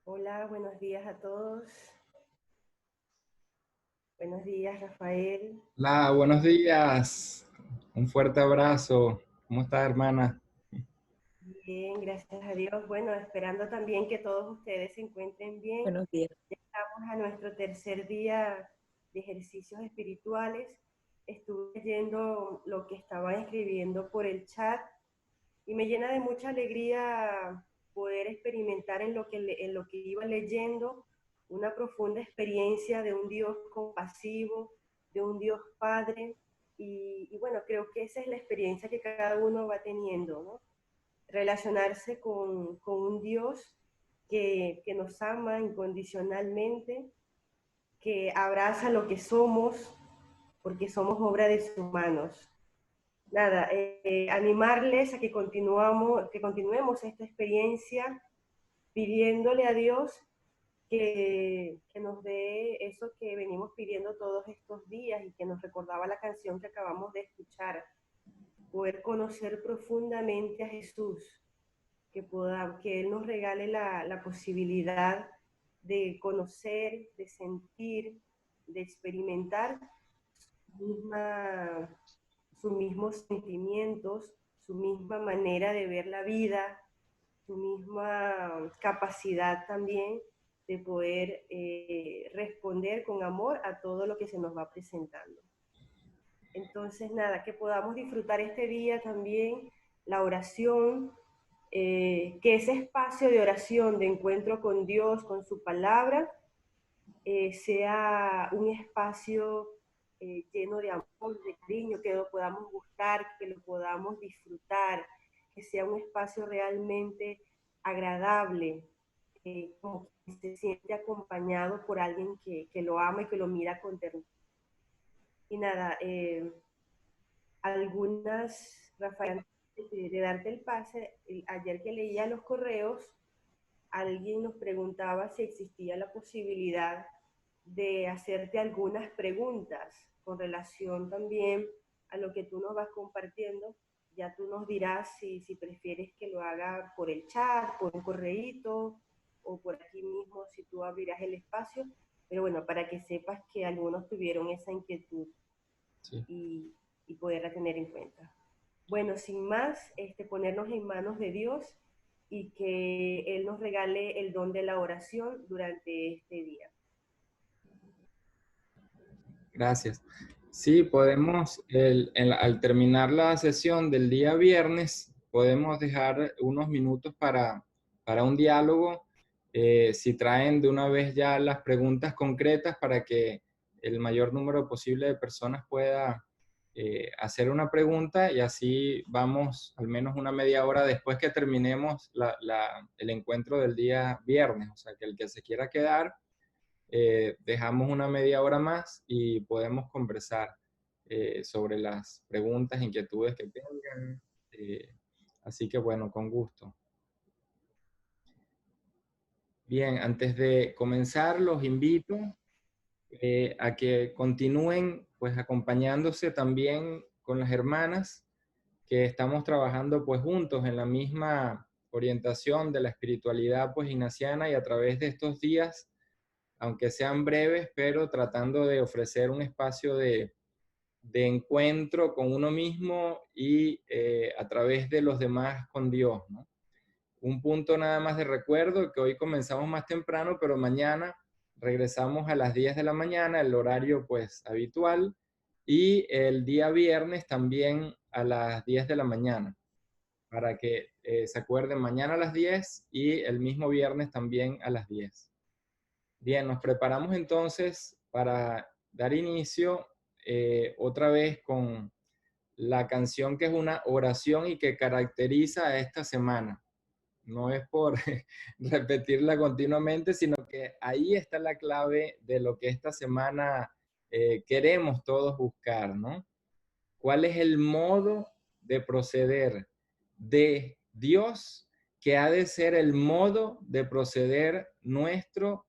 Hola, buenos días a todos. Buenos días, Rafael. Hola, buenos días. Un fuerte abrazo. ¿Cómo está, hermana? Bien, gracias a Dios. Bueno, esperando también que todos ustedes se encuentren bien. Buenos días. Estamos a nuestro tercer día de ejercicios espirituales. Estuve leyendo lo que estaban escribiendo por el chat y me llena de mucha alegría poder experimentar en lo que iba leyendo una profunda experiencia de un Dios compasivo, de un Dios Padre, y bueno, creo que esa es la experiencia que cada uno va teniendo, ¿no? Relacionarse con un Dios que nos ama incondicionalmente, que abraza lo que somos, porque somos obra de sus manos. Nada, animarles a que continuemos esta experiencia pidiéndole a Dios que nos dé eso que venimos pidiendo todos estos días y que nos recordaba la canción que acabamos de escuchar, poder conocer profundamente a Jesús, que Él nos regale la posibilidad de conocer, de sentir, de experimentar misma, sus mismos sentimientos, su misma manera de ver la vida, su misma capacidad también de poder responder con amor a todo lo que se nos va presentando. Entonces, nada, que podamos disfrutar este día también, la oración, que ese espacio de oración, de encuentro con Dios, con su palabra, sea un espacio lleno de amor, de cariño, que lo podamos buscar, que lo podamos disfrutar, que sea un espacio realmente agradable, como que se siente acompañado por alguien que lo ama y que lo mira con ternura. Y nada, algunas, Rafael, de darte el pase, ayer que leía los correos, alguien nos preguntaba si existía la posibilidad de hacerte algunas preguntas con relación también a lo que tú nos vas compartiendo. Ya tú nos dirás si prefieres que lo haga por el chat, por un correíto o por aquí mismo, si tú abrirás el espacio. Pero bueno, para que sepas que algunos tuvieron esa inquietud Sí. y, y poderla tener en cuenta. Bueno, sin más, ponernos en manos de Dios y que Él nos regale el don de la oración durante este día. Gracias. Sí, podemos, al terminar la sesión del día viernes, podemos dejar unos minutos para un diálogo. Si traen de una vez ya las preguntas concretas para que el mayor número posible de personas pueda hacer una pregunta y así vamos al menos una media hora después que terminemos el encuentro del día viernes. O sea, que el que se quiera quedar dejamos una media hora más y podemos conversar sobre las preguntas, inquietudes que tengan. eh, Así que bueno, con gusto. Bien, antes de comenzar, los invito a que continúen pues acompañándose también con las hermanas que estamos trabajando pues juntos en la misma orientación de la espiritualidad pues ignaciana y a través de estos días, aunque sean breves, pero tratando de ofrecer un espacio de encuentro con uno mismo y a través de los demás con Dios, ¿no? Un punto nada más de recuerdo, que hoy comenzamos más temprano, pero mañana regresamos a las 10 de la mañana, el horario pues habitual, y el día viernes también a las 10 de la mañana, para que se acuerden mañana a las 10 y el mismo viernes también a las 10. Bien, nos preparamos entonces para dar inicio otra vez con la canción que es una oración y que caracteriza a esta semana. No es por repetirla continuamente, sino que ahí está la clave de lo que esta semana queremos todos buscar, ¿no? ¿Cuál es el modo de proceder de Dios que ha de ser el modo de proceder nuestro,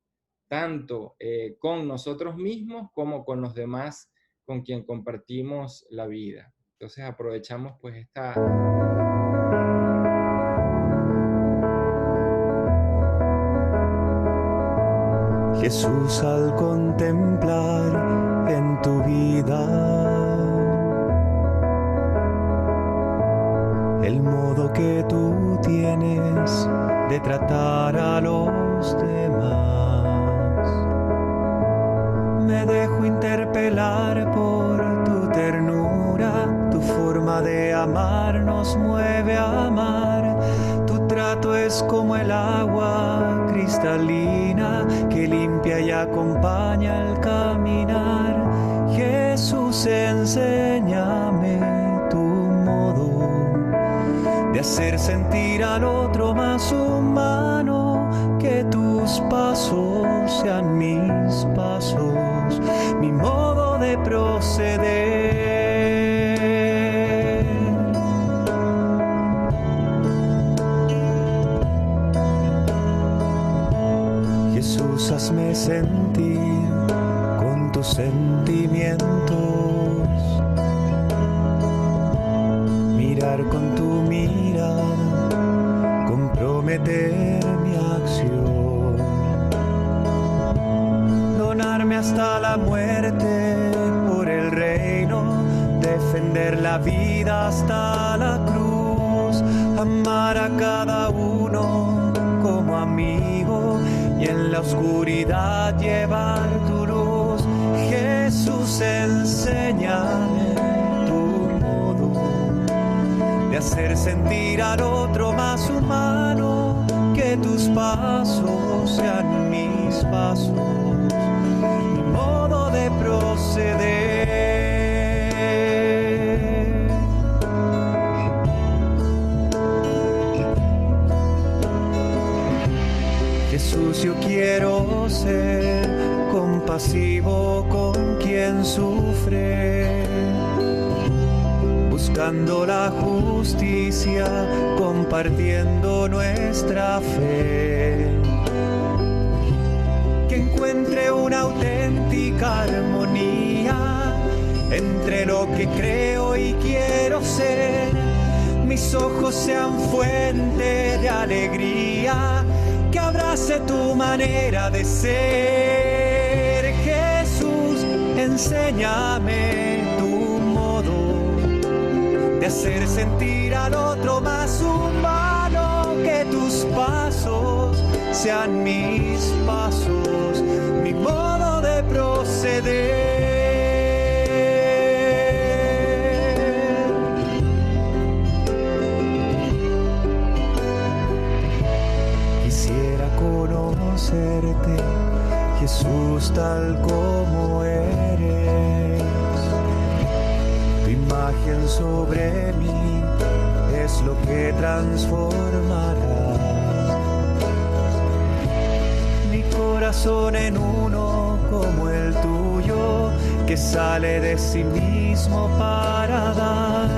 tanto con nosotros mismos como con los demás con quien compartimos la vida? Entonces aprovechamos pues esta... Jesús, al contemplar en tu vida el modo que tú tienes de tratar a los demás, me dejo interpelar por tu ternura. Tu forma de amar nos mueve a amar. Tu trato es como el agua cristalina que limpia y acompaña al caminar. Jesús, enséñame tu modo de hacer sentir al otro más humano, que tus pasos sean mis pasos, mi modo de proceder. Jesús, hazme sentir con tus sentimientos, mirar con tu mirada, comprometer mi acción, donarme hasta la muerte por el reino, defender la vida hasta la cruz, amar a cada uno como amigo y en la oscuridad llevar tu luz. Jesús, enséñame de hacer sentir al otro más humano, que tus pasos sean mis pasos, mi modo de proceder. Jesús, yo quiero ser compasivo con quien sufre, buscando la justicia, compartiendo nuestra fe, que encuentre una auténtica armonía entre lo que creo y quiero ser. Mis ojos sean fuente de alegría, que abrace tu manera de ser. Jesús, enséñame tu modo de hacer sentir al otro más humano, que tus pasos sean mis pasos, mi modo de proceder. Quisiera conocerte, Jesús, tal como eres. Tu imagen sobre mí es lo que transformará mi corazón en uno como el tuyo, que sale de sí mismo para dar,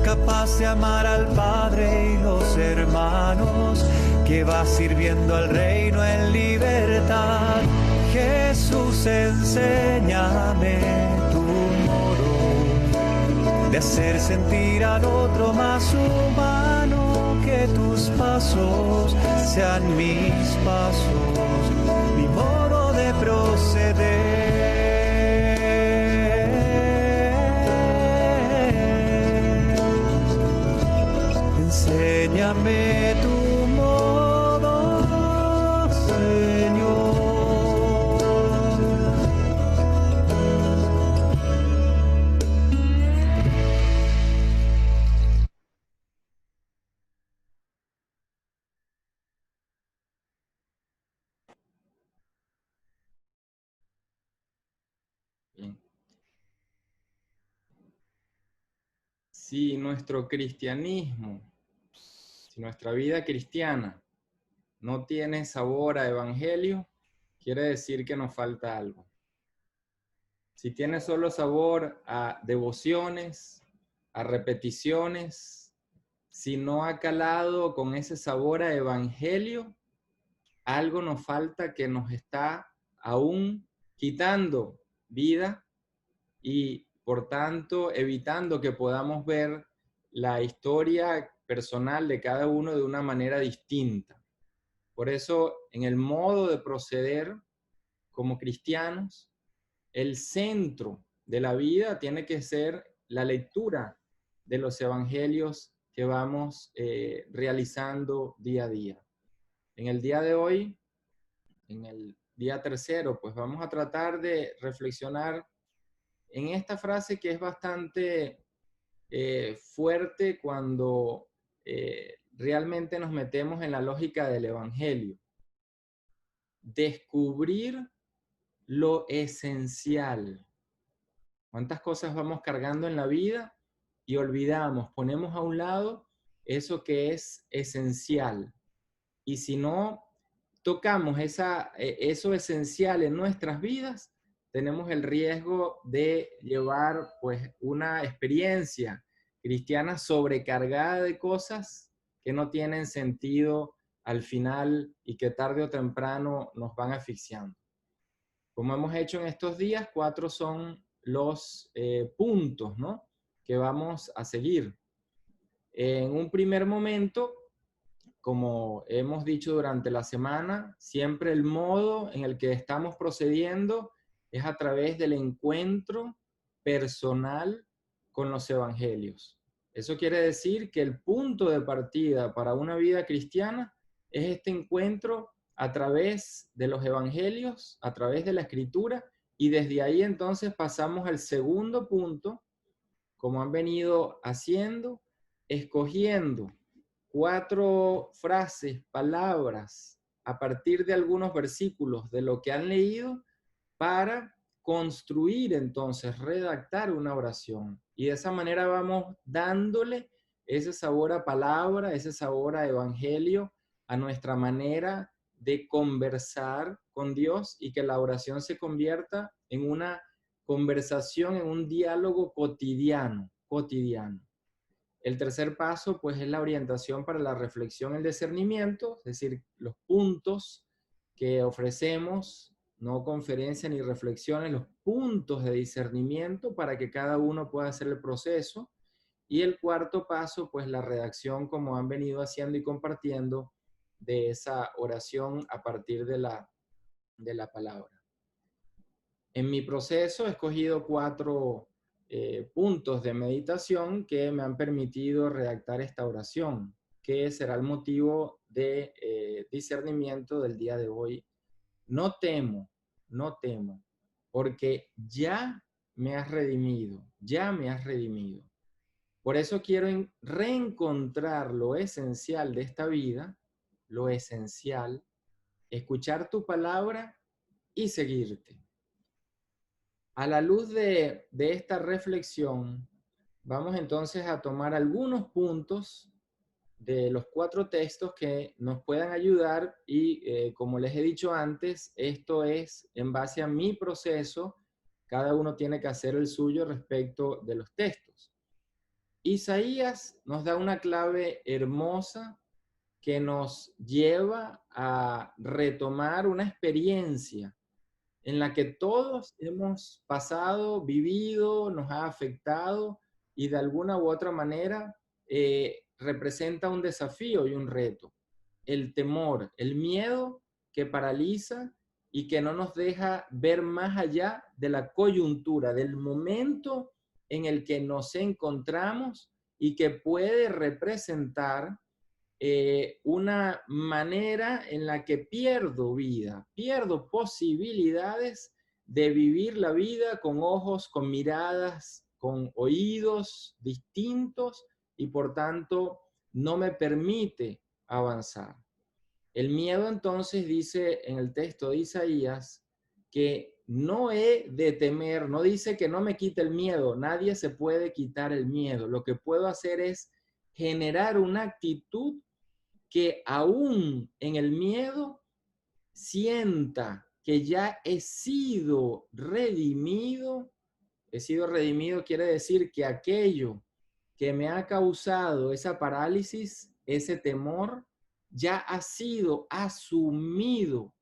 capaz de amar al Padre y los hermanos, que va sirviendo al reino en libertad. Jesús, enséñame tu modo de hacer sentir al otro más humano, que tus pasos sean mis pasos, mi modo de proceder. Enséñame tu modo, Señor. Bien. Si nuestro cristianismo, si nuestra vida cristiana no tiene sabor a evangelio, quiere decir que nos falta algo. Si tiene solo sabor a devociones, a repeticiones, si no ha calado con ese sabor a evangelio, algo nos falta que nos está aún quitando vida y por tanto evitando que podamos ver la historia personal de cada uno de una manera distinta. Por eso, en el modo de proceder, como cristianos, el centro de la vida tiene que ser la lectura de los evangelios que vamos realizando día a día. En el día de hoy, en el día tercero, pues vamos a tratar de reflexionar en esta frase que es bastante fuerte cuando realmente nos metemos en la lógica del evangelio. Descubrir lo esencial. ¿Cuántas cosas vamos cargando en la vida y olvidamos, ponemos a un lado eso que es esencial? Y si no tocamos eso esencial en nuestras vidas, tenemos el riesgo de llevar pues una experiencia cristiana sobrecargada de cosas que no tienen sentido al final y que tarde o temprano nos van asfixiando. Como hemos hecho en estos días, 4 son los puntos, ¿no?, que vamos a seguir. En un primer momento, como hemos dicho durante la semana, siempre el modo en el que estamos procediendo es a través del encuentro personal con los evangelios. Eso quiere decir que el punto de partida para una vida cristiana es este encuentro a través de los evangelios, a través de la escritura, y desde ahí entonces pasamos al segundo punto, como han venido haciendo, escogiendo 4 frases, palabras, a partir de algunos versículos de lo que han leído, para construir entonces, redactar una oración. Y de esa manera vamos dándole ese sabor a palabra, ese sabor a evangelio, a nuestra manera de conversar con Dios, y que la oración se convierta en una conversación, en un diálogo cotidiano. El tercer paso, pues, es la orientación para la reflexión y el discernimiento, es decir, los puntos que ofrecemos, no conferencias ni reflexiones, los puntos de discernimiento para que cada uno pueda hacer el proceso. Y el cuarto paso, pues, la redacción, como han venido haciendo y compartiendo, de esa oración a partir de la palabra. En mi proceso he escogido 4 puntos de meditación que me han permitido redactar esta oración, que será el motivo de discernimiento del día de hoy. No temo, porque ya me has redimido, ya me has redimido. Por eso quiero reencontrar lo esencial de esta vida, lo esencial, escuchar tu palabra y seguirte. A la luz de esta reflexión, vamos entonces a tomar algunos puntos de los 4 textos que nos puedan ayudar y como les he dicho antes, esto es en base a mi proceso, cada uno tiene que hacer el suyo respecto de los textos. Isaías nos da una clave hermosa que nos lleva a retomar una experiencia en la que todos hemos pasado, vivido, nos ha afectado y de alguna u otra manera representa un desafío y un reto. El temor, el miedo que paraliza y que no nos deja ver más allá de la coyuntura, del momento en el que nos encontramos y que puede representar una manera en la que pierdo vida, pierdo posibilidades de vivir la vida con ojos, con miradas, con oídos distintos y por tanto no me permite avanzar. El miedo entonces dice en el texto de Isaías que no he de temer, no dice que no me quite el miedo, nadie se puede quitar el miedo, lo que puedo hacer es generar una actitud que aún en el miedo sienta que ya he sido redimido. He sido redimido quiere decir que aquello que me ha causado esa parálisis, ese temor, ya ha sido asumido.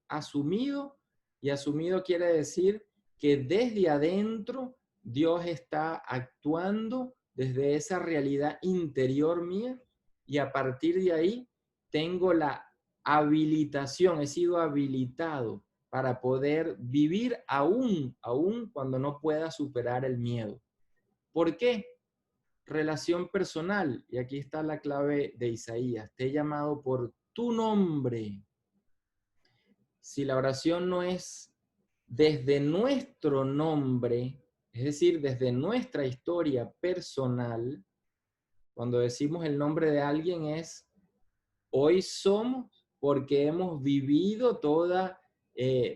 Y asumido quiere decir que desde adentro Dios está actuando desde esa realidad interior mía y a partir de ahí tengo la habilitación, he sido habilitado para poder vivir aún cuando no pueda superar el miedo. ¿Por qué? Relación personal, y aquí está la clave de Isaías, te he llamado por tu nombre. Si la oración no es desde nuestro nombre, es decir, desde nuestra historia personal, cuando decimos el nombre de alguien es, hoy somos porque hemos vivido toda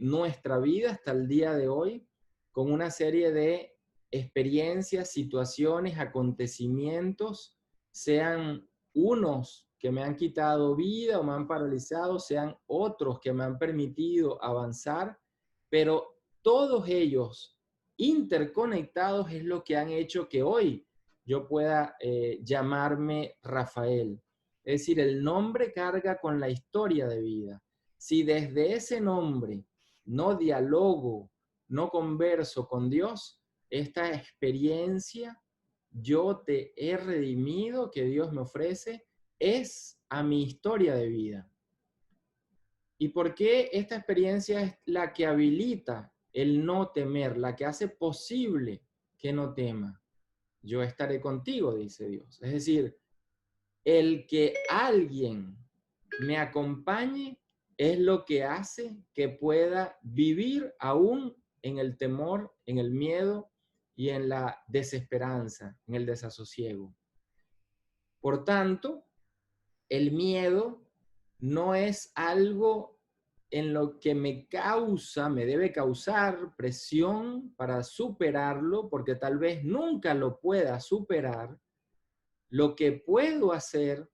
nuestra vida hasta el día de hoy con una serie de experiencias, situaciones, acontecimientos, sean unos que me han quitado vida o me han paralizado, sean otros que me han permitido avanzar, pero todos ellos interconectados es lo que han hecho que hoy yo pueda llamarme Rafael. Es decir, el nombre carga con la historia de vida. Si desde ese nombre no dialogo, no converso con Dios, esta experiencia, yo te he redimido, que Dios me ofrece, es a mi historia de vida. ¿Y por qué esta experiencia es la que habilita el no temer, la que hace posible que no tema? Yo estaré contigo, dice Dios. Es decir, el que alguien me acompañe es lo que hace que pueda vivir aún en el temor, en el miedo y en la desesperanza, en el desasosiego. Por tanto, el miedo no es algo en lo que me debe causar presión para superarlo, porque tal vez nunca lo pueda superar. Lo que puedo hacer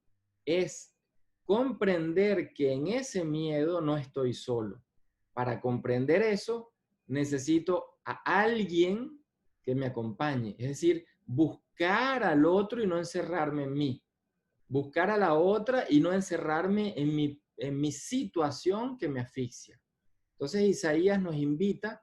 es comprender que en ese miedo no estoy solo. Para comprender eso, necesito a alguien que me acompañe. Es decir, buscar al otro y no encerrarme en mí. Buscar a la otra y no encerrarme en mi situación que me asfixia. Entonces Isaías nos invita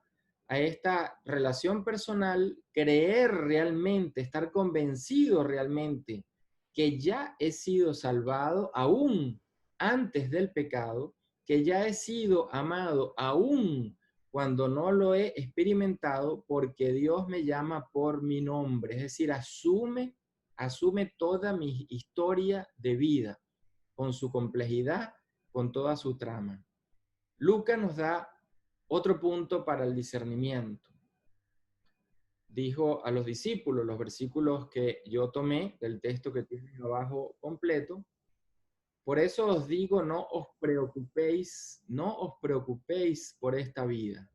a esta relación personal, creer realmente, estar convencido realmente que ya he sido salvado aún antes del pecado, que ya he sido amado aún cuando no lo he experimentado, porque Dios me llama por mi nombre. Es decir, asume toda mi historia de vida, con su complejidad, con toda su trama. Lucas nos da otro punto para el discernimiento. Dijo a los discípulos, los versículos que yo tomé del texto que tienen abajo completo, por eso os digo, no os preocupéis por esta vida.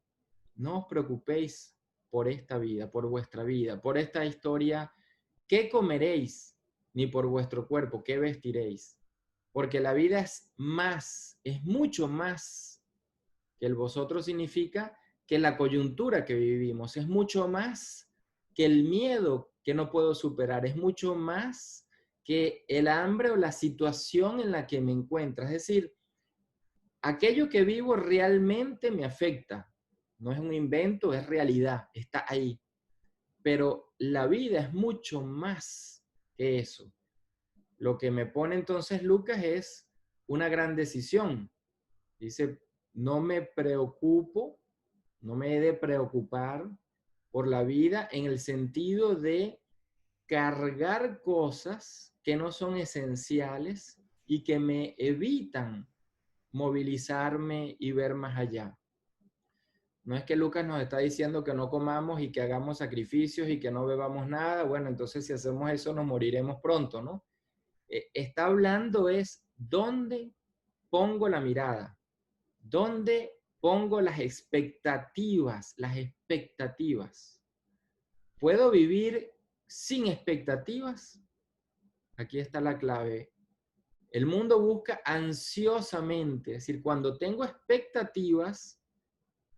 No os preocupéis por esta vida, por vuestra vida, por esta historia, ¿qué comeréis? Ni por vuestro cuerpo, ¿qué vestiréis? Porque la vida es mucho más que el vosotros significa que la coyuntura que vivimos, es mucho más que el miedo que no puedo superar, es mucho más que el hambre o la situación en la que me encuentro. Es decir, aquello que vivo realmente me afecta. No es un invento, es realidad, está ahí. Pero la vida es mucho más que eso. Lo que me pone entonces Lucas es una gran decisión. Dice, no me preocupo, no me he de preocupar por la vida en el sentido de cargar cosas que no son esenciales y que me evitan movilizarme y ver más allá. No es que Lucas nos está diciendo que no comamos y que hagamos sacrificios y que no bebamos nada. Bueno, entonces si hacemos eso nos moriremos pronto, ¿no? Está hablando es dónde pongo la mirada, dónde pongo las expectativas, ¿Puedo vivir sin expectativas? Aquí está la clave. El mundo busca ansiosamente, es decir, cuando tengo expectativas,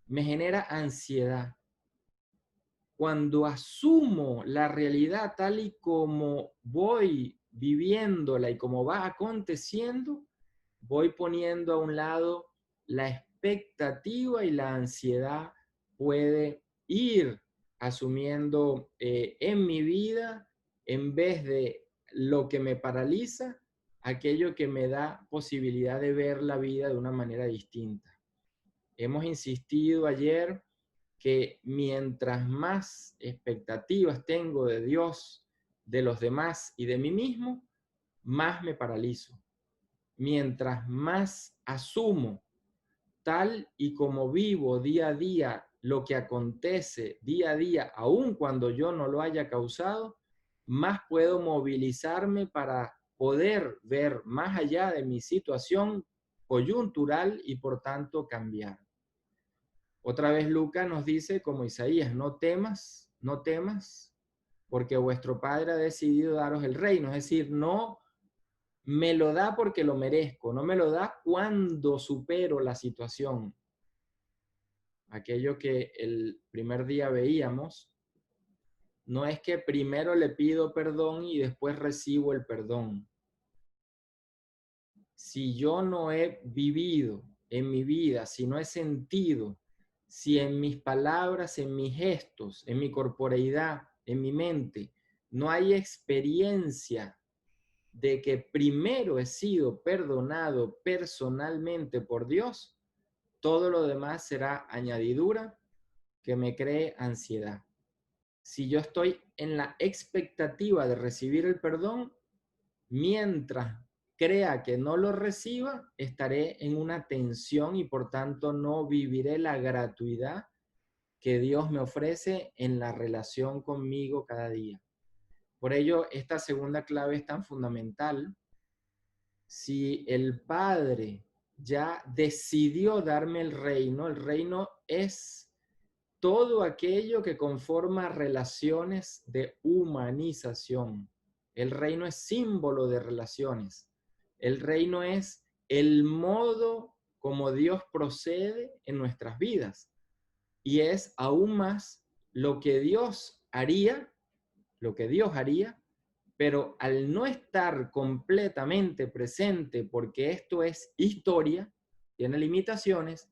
me genera ansiedad. Cuando asumo la realidad tal y como voy viviéndola y como va aconteciendo, voy poniendo a un lado la expectativa y la ansiedad puede ir asumiendo en mi vida, en vez de lo que me paraliza, aquello que me da posibilidad de ver la vida de una manera distinta. hemos insistido ayer que mientras más expectativas tengo de Dios, de los demás y de mí mismo, más me paralizo. Mientras más asumo tal y como vivo día a día lo que acontece día a día, aun cuando yo no lo haya causado, más puedo movilizarme para poder ver más allá de mi situación coyuntural y por tanto cambiar. Otra vez Lucas nos dice, como Isaías, no temas, no temas, porque vuestro Padre ha decidido daros el reino. Es decir, no me lo da porque lo merezco, no me lo da cuando supero la situación. Aquello que el primer día veíamos, no es que primero le pido perdón y después recibo el perdón. Si yo no he vivido en mi vida, si no he sentido, si en mis palabras, en mis gestos, en mi corporeidad, en mi mente, no hay experiencia de que primero he sido perdonado personalmente por Dios, todo lo demás será añadidura que me cree ansiedad. Si yo estoy en la expectativa de recibir el perdón, mientras crea que no lo reciba, estaré en una tensión y por tanto no viviré la gratuidad que Dios me ofrece en la relación conmigo cada día. Por ello, esta segunda clave es tan fundamental. Si el Padre ya decidió darme el reino es todo aquello que conforma relaciones de humanización. El reino es símbolo de relaciones. El reino es el modo como Dios procede en nuestras vidas. Y es aún más lo que Dios haría, pero al no estar completamente presente, porque esto es historia, tiene limitaciones,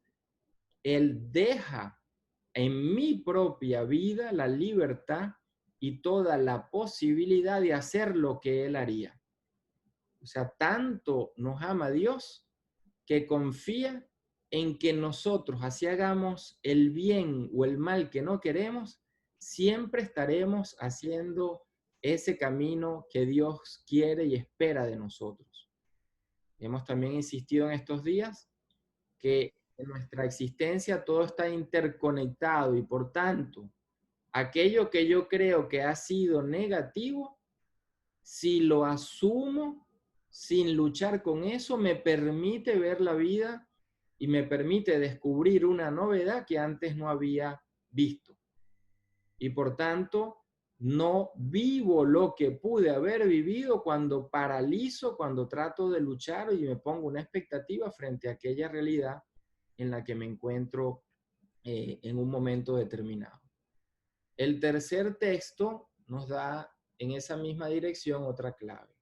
Él deja en mi propia vida la libertad y toda la posibilidad de hacer lo que Él haría. O sea, tanto nos ama Dios que confía en que nosotros, así hagamos el bien o el mal que no queremos, siempre estaremos haciendo ese camino que Dios quiere y espera de nosotros. Hemos también insistido en estos días que en nuestra existencia todo está interconectado y por tanto, aquello que yo creo que ha sido negativo, si lo asumo sin luchar con eso, me permite ver la vida y me permite descubrir una novedad que antes no había visto. Y por tanto, no vivo lo que pude haber vivido cuando paralizo, cuando trato de luchar y me pongo una expectativa frente a aquella realidad en la que me encuentro en un momento determinado. El tercer texto nos da en esa misma dirección otra clave.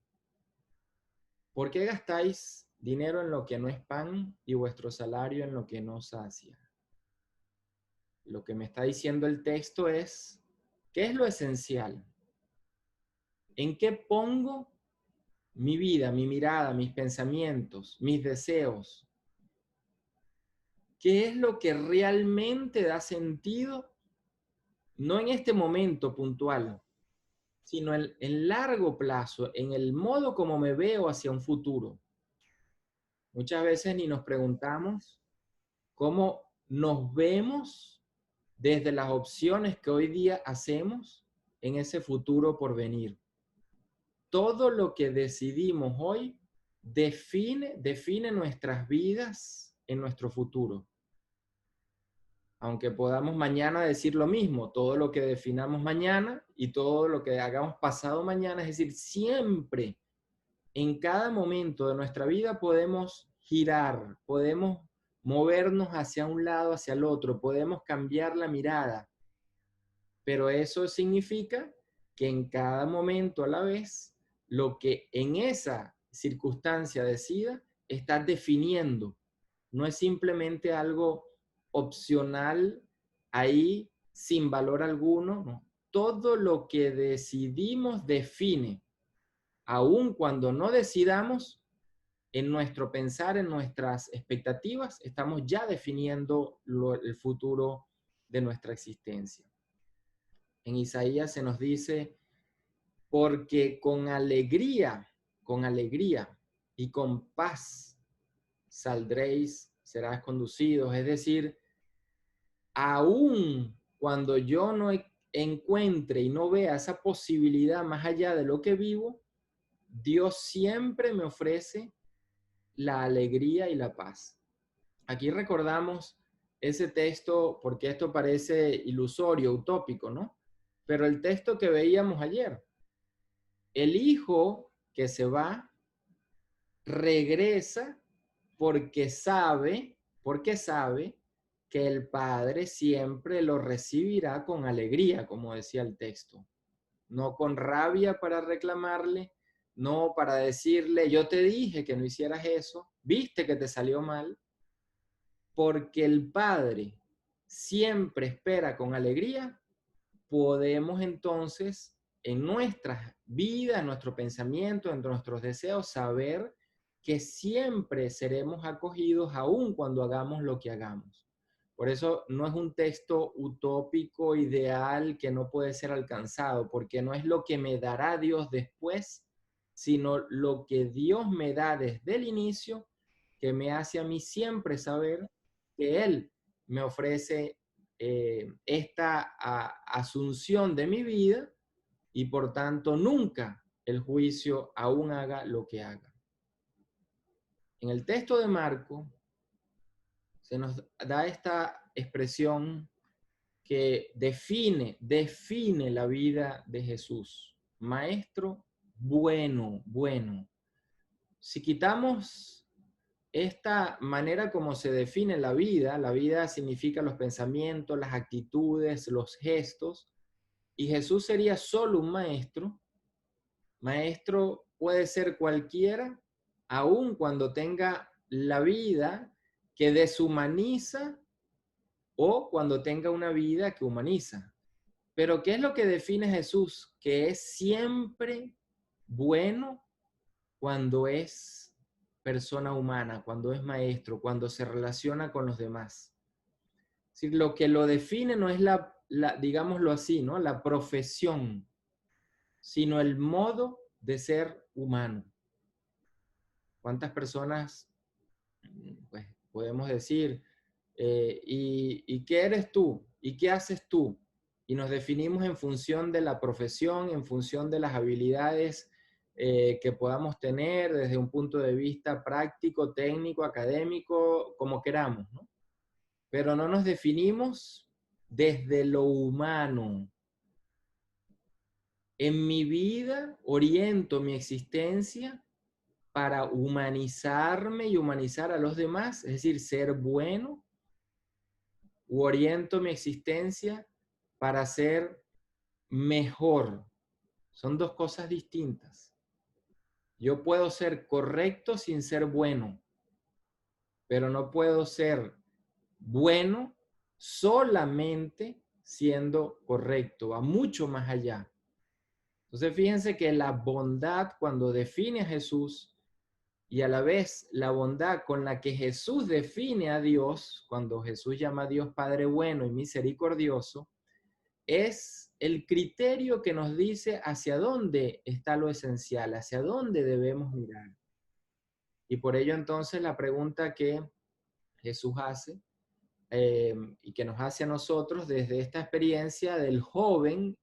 ¿Por qué gastáis dinero en lo que no es pan y vuestro salario en lo que no sacia? Lo que me está diciendo el texto es, ¿qué es lo esencial? ¿En qué pongo mi vida, mi mirada, mis pensamientos, mis deseos? ¿Qué es lo que realmente da sentido? No en este momento puntual, sino en largo plazo, en el modo como me veo hacia un futuro. Muchas veces ni nos preguntamos cómo nos vemos desde las opciones que hoy día hacemos en ese futuro por venir. Todo lo que decidimos hoy define nuestras vidas en nuestro futuro. Aunque podamos mañana decir lo mismo, todo lo que definamos mañana y todo lo que hagamos pasado mañana, es decir, siempre, en cada momento de nuestra vida podemos girar, podemos movernos hacia un lado, hacia el otro, podemos cambiar la mirada, pero eso significa que en cada momento a la vez, lo que en esa circunstancia decida, está definiendo, no es simplemente algo opcional ahí sin valor alguno, no. Todo lo que decidimos define, aun cuando no decidamos, en nuestro pensar, en nuestras expectativas, estamos ya definiendo el futuro de nuestra existencia. En Isaías se nos dice, porque con alegría y con paz saldréis, serás conducidos. Es decir, aún cuando yo no encuentre y no vea esa posibilidad más allá de lo que vivo, Dios siempre me ofrece la alegría y la paz. Aquí recordamos ese texto porque esto parece ilusorio, utópico, ¿no? Pero el texto que veíamos ayer, el hijo que se va, regresa porque sabe que el padre siempre lo recibirá con alegría, como decía el texto. No con rabia para reclamarle, no para decirle, yo te dije que no hicieras eso, viste que te salió mal, porque el Padre siempre espera con alegría, podemos entonces en nuestras vidas, en nuestro pensamiento, en nuestros deseos, saber que siempre seremos acogidos aun cuando hagamos lo que hagamos. Por eso no es un texto utópico, ideal, que no puede ser alcanzado, porque no es lo que me dará Dios después, sino lo que Dios me da desde el inicio, que me hace a mí siempre saber que Él me ofrece esta asunción de mi vida y por tanto nunca el juicio aún haga lo que haga. En el texto de Marco se nos da esta expresión que define la vida de Jesús. Maestro bueno, bueno. Si quitamos esta manera como se define la vida significa los pensamientos, las actitudes, los gestos, y Jesús sería solo un maestro. Maestro puede ser cualquiera, aun cuando tenga la vida que deshumaniza o cuando tenga una vida que humaniza. Pero ¿qué es lo que define Jesús? Que es siempre bueno cuando es persona humana, cuando es maestro, cuando se relaciona con los demás. Es decir, lo que lo define no es digámoslo así, ¿no? La profesión, sino el modo de ser humano. ¿Cuántas personas, pues, podemos decir, ¿y qué eres tú? ¿Y qué haces tú? Y nos definimos en función de la profesión, en función de las habilidades que podamos tener desde un punto de vista práctico, técnico, académico, como queramos, ¿no? Pero no nos definimos desde lo humano. En mi vida oriento mi existencia para humanizarme y humanizar a los demás, es decir, ser bueno, u oriento mi existencia para ser mejor. Son dos cosas distintas. Yo puedo ser correcto sin ser bueno, pero no puedo ser bueno solamente siendo correcto, va mucho más allá. Entonces fíjense que la bondad, cuando define a Jesús, y a la vez la bondad con la que Jesús define a Dios, cuando Jesús llama a Dios Padre bueno y misericordioso, es el criterio que nos dice hacia dónde está lo esencial, hacia dónde debemos mirar. Y por ello entonces la pregunta que Jesús hace y que nos hace a nosotros desde esta experiencia del joven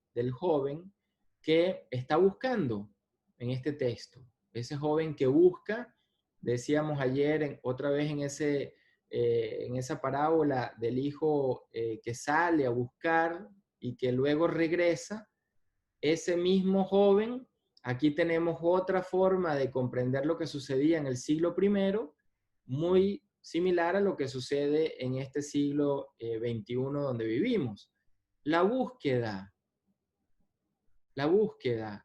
que está buscando en este texto. Ese joven que busca, decíamos ayer otra vez en esa parábola del hijo que sale a buscar y que luego regresa, ese mismo joven, aquí tenemos otra forma de comprender lo que sucedía en el siglo I, muy similar a lo que sucede en este siglo XXI donde vivimos. La búsqueda.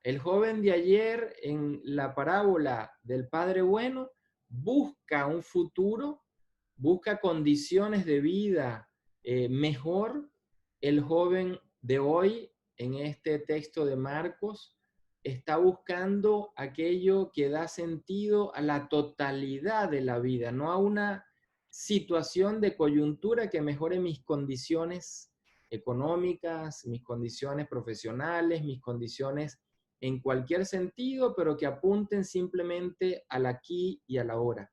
El joven de ayer en la parábola del Padre Bueno busca un futuro, busca condiciones de vida mejor. El joven de hoy en este texto de Marcos está buscando aquello que da sentido a la totalidad de la vida, no a una situación de coyuntura que mejore mis condiciones económicas, mis condiciones profesionales, mis condiciones en cualquier sentido, pero que apunten simplemente al aquí y a la ahora.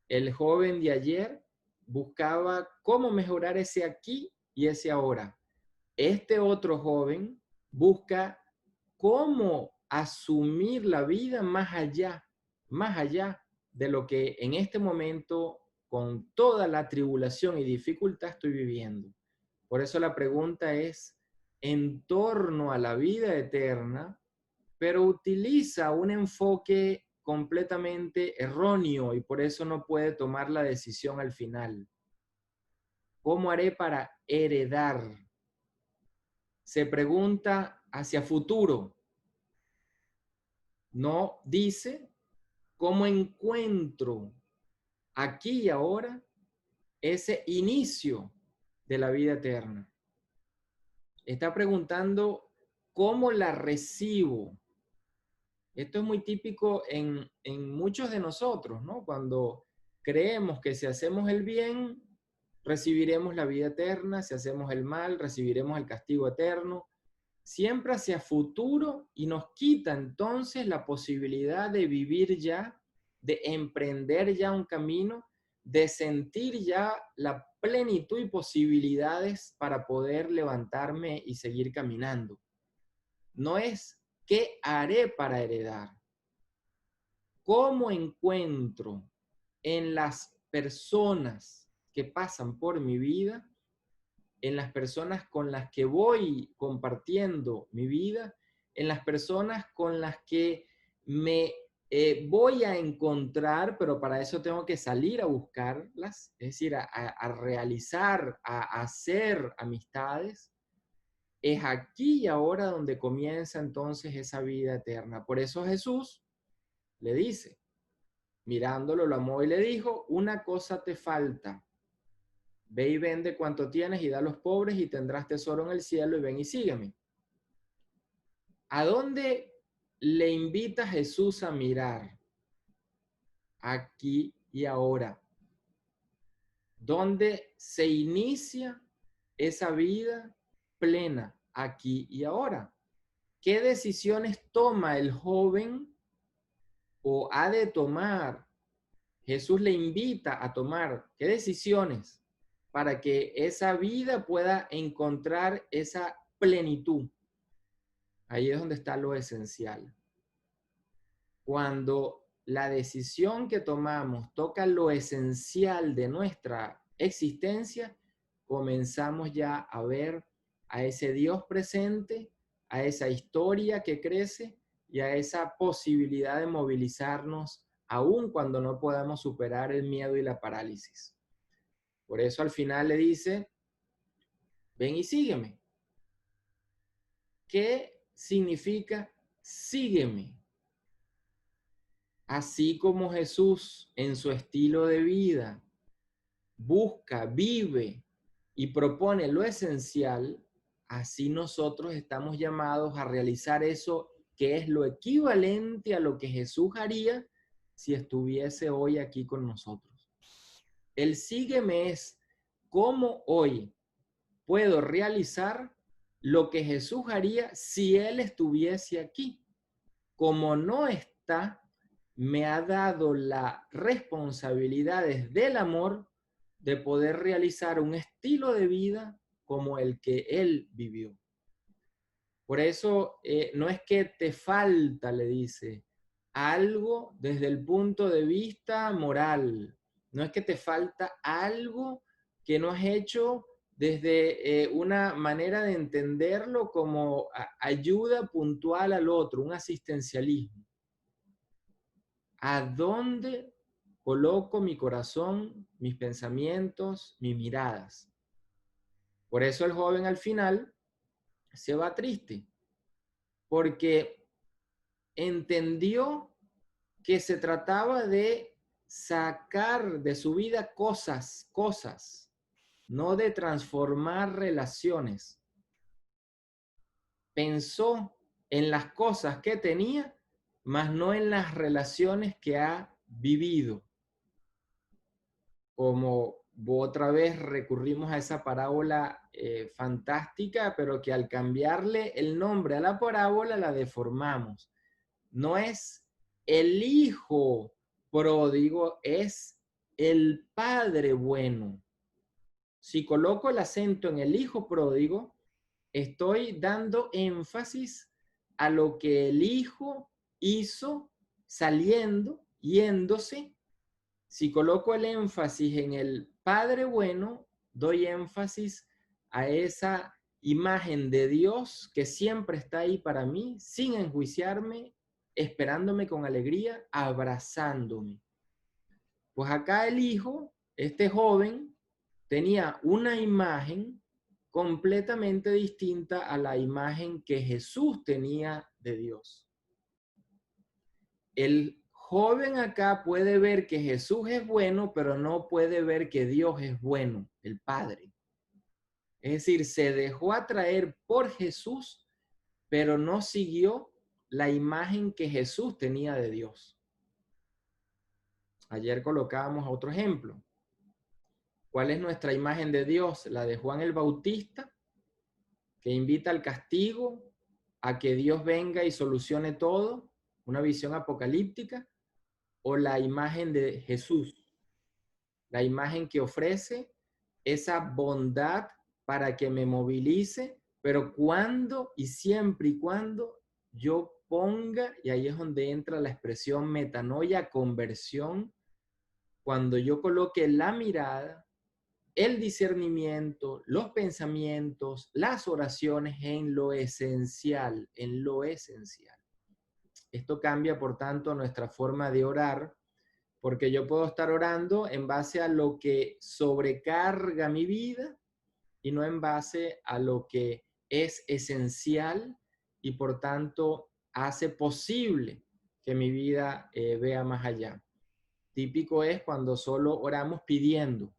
El joven de ayer buscaba cómo mejorar ese aquí y ese ahora. Este otro joven busca cómo asumir la vida más allá de lo que en este momento, con toda la tribulación y dificultad, estoy viviendo. Por eso la pregunta es en torno a la vida eterna, pero utiliza un enfoque completamente erróneo y por eso no puede tomar la decisión al final. ¿Cómo haré para heredar? Se pregunta hacia futuro. No dice cómo encuentro aquí y ahora ese inicio de la vida eterna. Está preguntando cómo la recibo. Esto es muy típico en muchos de nosotros, ¿no? Cuando creemos que si hacemos el bien, recibiremos la vida eterna, si hacemos el mal, recibiremos el castigo eterno. Siempre hacia futuro y nos quita entonces la posibilidad de vivir ya, de emprender ya un camino, de sentir ya la plenitud y posibilidades para poder levantarme y seguir caminando. No es qué haré para heredar, cómo encuentro en las personas que pasan por mi vida, en las personas con las que voy compartiendo mi vida, en las personas con las que me voy a encontrar, pero para eso tengo que salir a buscarlas, es decir, a realizar, a hacer amistades. Es aquí y ahora donde comienza entonces esa vida eterna. Por eso Jesús le dice, mirándolo, lo amó y le dijo, una cosa te falta. Ve y vende cuanto tienes y da a los pobres y tendrás tesoro en el cielo y ven y sígueme. ¿A dónde le invita Jesús a mirar? Aquí y ahora. ¿Dónde se inicia esa vida plena? Aquí y ahora. ¿Qué decisiones toma el joven o ha de tomar? Jesús le invita a tomar, ¿qué decisiones? Para que esa vida pueda encontrar esa plenitud. Ahí es donde está lo esencial. Cuando la decisión que tomamos toca lo esencial de nuestra existencia, comenzamos ya a ver a ese Dios presente, a esa historia que crece y a esa posibilidad de movilizarnos aun cuando no podamos superar el miedo y la parálisis. Por eso al final le dice, ven y sígueme. ¿Qué significa sígueme? Así como Jesús en su estilo de vida busca, vive y propone lo esencial, así nosotros estamos llamados a realizar eso que es lo equivalente a lo que Jesús haría si estuviese hoy aquí con nosotros. El sígueme es cómo hoy puedo realizar lo que Jesús haría si Él estuviese aquí. Como no está, me ha dado la responsabilidad desde el amor de poder realizar un estilo de vida como el que Él vivió. Por eso no es que te falta, le dice, algo desde el punto de vista moral. No es que te falta algo que no has hecho desde una manera de entenderlo como ayuda puntual al otro, un asistencialismo. ¿A dónde coloco mi corazón, mis pensamientos, mis miradas? Por eso el joven al final se va triste, porque entendió que se trataba de sacar de su vida cosas, no de transformar relaciones. Pensó en las cosas que tenía, mas no en las relaciones que ha vivido. Como otra vez recurrimos a esa parábola fantástica, pero que al cambiarle el nombre a la parábola la deformamos. No es el hijo pródigo, es el padre bueno. Si coloco el acento en el hijo pródigo, estoy dando énfasis a lo que el hijo hizo saliendo, yéndose. Si coloco el énfasis en el Padre bueno, doy énfasis a esa imagen de Dios que siempre está ahí para mí, sin enjuiciarme, esperándome con alegría, abrazándome. Pues acá el hijo, este joven, tenía una imagen completamente distinta a la imagen que Jesús tenía de Dios. El joven acá puede ver que Jesús es bueno, pero no puede ver que Dios es bueno, el Padre. Es decir, se dejó atraer por Jesús, pero no siguió la imagen que Jesús tenía de Dios. Ayer colocábamos otro ejemplo. ¿Cuál es nuestra imagen de Dios? La de Juan el Bautista, que invita al castigo, a que Dios venga y solucione todo, una visión apocalíptica, o la imagen de Jesús, la imagen que ofrece esa bondad para que me movilice, pero cuando y siempre y cuando yo ponga, y ahí es donde entra la expresión metanoia, conversión, cuando yo coloque la mirada, el discernimiento, los pensamientos, las oraciones en lo esencial, en lo esencial. Esto cambia, por tanto, nuestra forma de orar, porque yo puedo estar orando en base a lo que sobrecarga mi vida y no en base a lo que es esencial y por tanto hace posible que mi vida vea más allá. Típico es cuando solo oramos pidiendo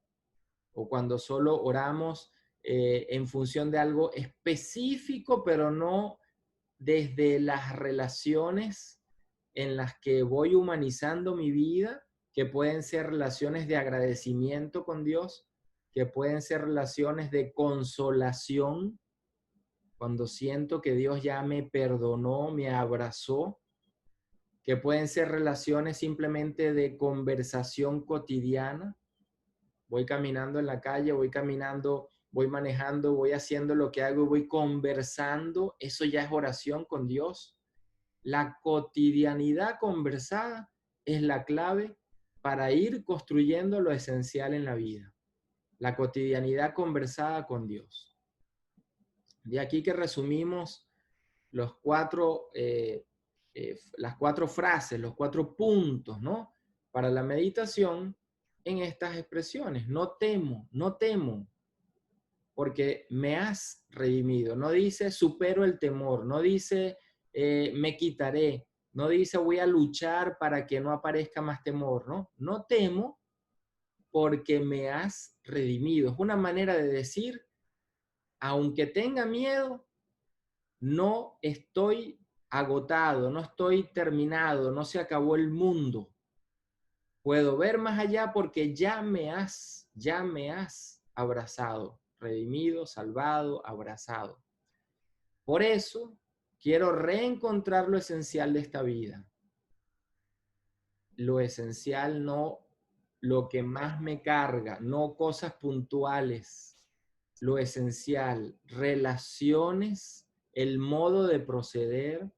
o cuando solo oramos en función de algo específico, pero no desde las relaciones en las que voy humanizando mi vida, que pueden ser relaciones de agradecimiento con Dios, que pueden ser relaciones de consolación, cuando siento que Dios ya me perdonó, me abrazó, que pueden ser relaciones simplemente de conversación cotidiana. Voy caminando en la calle, voy caminando, voy manejando, voy haciendo lo que hago, voy conversando, eso ya es oración con Dios. La cotidianidad conversada es la clave para ir construyendo lo esencial en la vida. La cotidianidad conversada con Dios. De aquí que resumimos las cuatro frases, los 4 puntos, ¿no? Para la meditación en estas expresiones. No temo, no temo, porque me has redimido. No dice supero el temor, no dice me quitaré, no dice voy a luchar para que no aparezca más temor, ¿no? No temo porque me has redimido. Es una manera de decir, aunque tenga miedo, no estoy agotado, no estoy terminado, no se acabó el mundo. Puedo ver más allá porque ya me has abrazado, redimido, salvado, abrazado. Por eso quiero reencontrar lo esencial de esta vida. Lo esencial, no lo que más me carga, no cosas puntuales. Lo esencial, relaciones, el modo de proceder,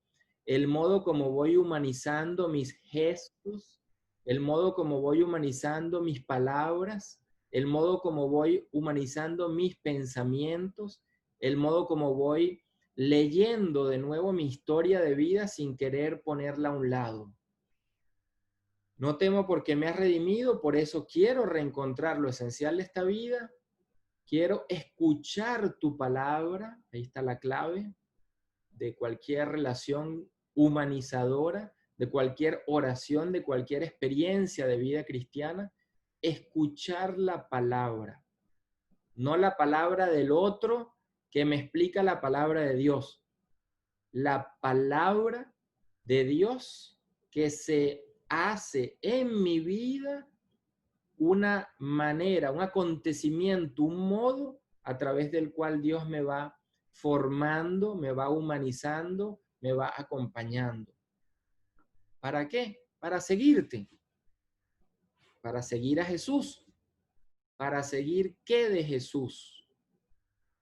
el modo como voy humanizando mis gestos, el modo como voy humanizando mis palabras, el modo como voy humanizando mis pensamientos, el modo como voy leyendo de nuevo mi historia de vida sin querer ponerla a un lado. No temo porque me has redimido, por eso quiero reencontrar lo esencial de esta vida. Quiero escuchar tu palabra, ahí está la clave de cualquier relación humanizadora, de cualquier oración, de cualquier experiencia de vida cristiana, escuchar la palabra, no la palabra del otro que me explica la palabra de Dios, la palabra de Dios que se hace en mi vida una manera, un acontecimiento, un modo a través del cual Dios me va formando, me va humanizando, me va acompañando. ¿Para qué? Para seguirte, para seguir a Jesús, para seguir ¿qué de Jesús?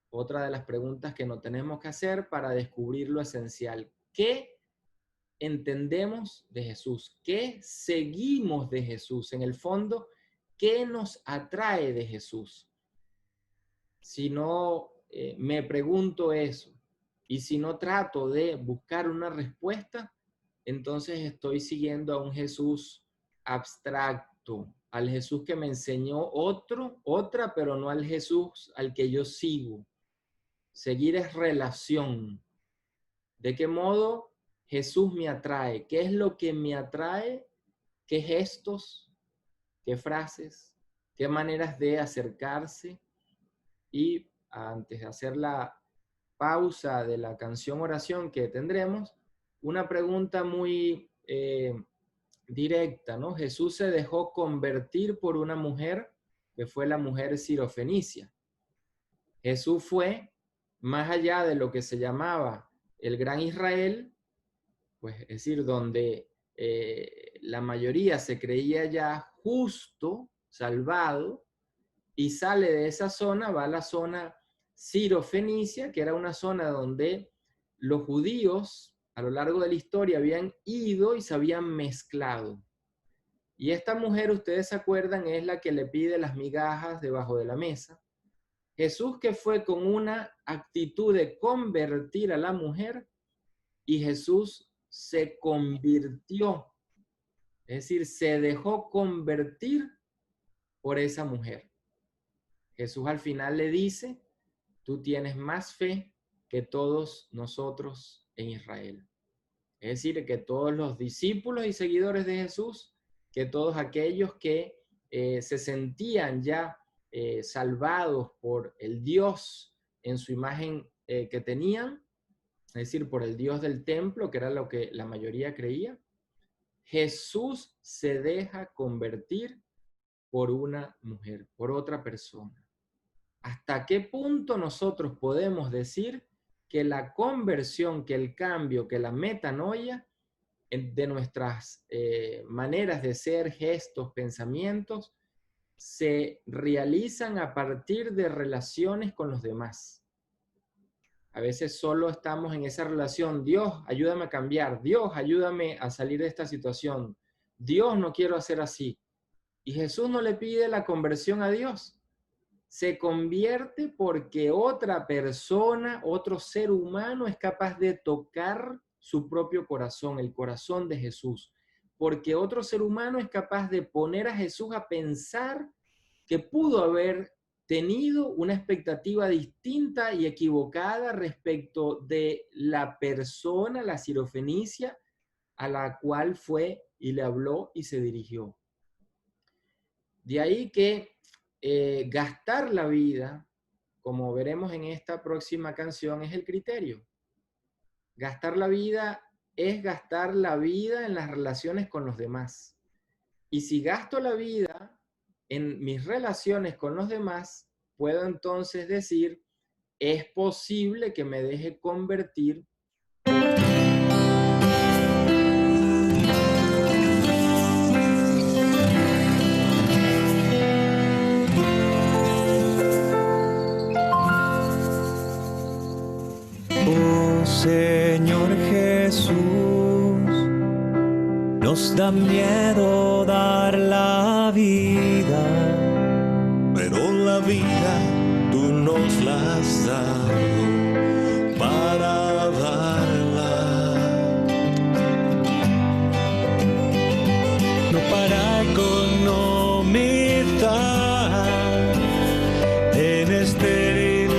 Otra de las preguntas que nos tenemos que hacer para descubrir lo esencial. ¿Qué entendemos de Jesús? ¿Qué seguimos de Jesús? En el fondo, ¿qué nos atrae de Jesús? Si no me pregunto eso y si no trato de buscar una respuesta, entonces estoy siguiendo a un Jesús abstracto, al Jesús que me enseñó otra, pero no al Jesús al que yo sigo. Seguir es relación. ¿De qué modo Jesús me atrae? ¿Qué es lo que me atrae? ¿Qué gestos? ¿Qué frases? ¿Qué maneras de acercarse? Y antes de hacer la pausa de la canción oración que tendremos, una pregunta muy directa, ¿no? Jesús se dejó convertir por una mujer que fue la mujer sirofenicia. Jesús fue más allá de lo que se llamaba el Gran Israel, pues es decir, donde la mayoría se creía ya justo, salvado, y sale de esa zona, va a la zona sirofenicia, que era una zona donde los judíos a lo largo de la historia habían ido y se habían mezclado. Y esta mujer, ustedes se acuerdan, es la que le pide las migajas debajo de la mesa. Jesús, que fue con una actitud de convertir a la mujer, y Jesús se convirtió, es decir, se dejó convertir por esa mujer. Jesús al final le dice, tú tienes más fe que todos nosotros en Israel. Es decir, que todos los discípulos y seguidores de Jesús, que todos aquellos que se sentían ya salvados por el Dios en su imagen que tenían, es decir, por el Dios del templo, que era lo que la mayoría creía, Jesús se deja convertir por una mujer, por otra persona. ¿Hasta qué punto nosotros podemos decir que la conversión, que el cambio, que la metanoia de nuestras maneras de ser, gestos, pensamientos, se realizan a partir de relaciones con los demás? A veces solo estamos en esa relación, Dios, ayúdame a cambiar, Dios, ayúdame a salir de esta situación, Dios, no quiero hacer así. Y Jesús no le pide la conversión a Dios. Se convierte porque otra persona, otro ser humano es capaz de tocar su propio corazón, el corazón de Jesús. Porque otro ser humano es capaz de poner a Jesús a pensar que pudo haber tenido una expectativa distinta y equivocada respecto de la persona, la sirofenicia, a la cual fue y le habló y se dirigió. De ahí que gastar la vida, como veremos en esta próxima canción, es el criterio. Gastar la vida es gastar la vida en las relaciones con los demás. Y si gasto la vida en mis relaciones con los demás, puedo entonces decir, es posible que me deje convertir. Señor Jesús, nos da miedo dar la vida, pero la vida tú nos la has dado para darla, no para economizar en estéril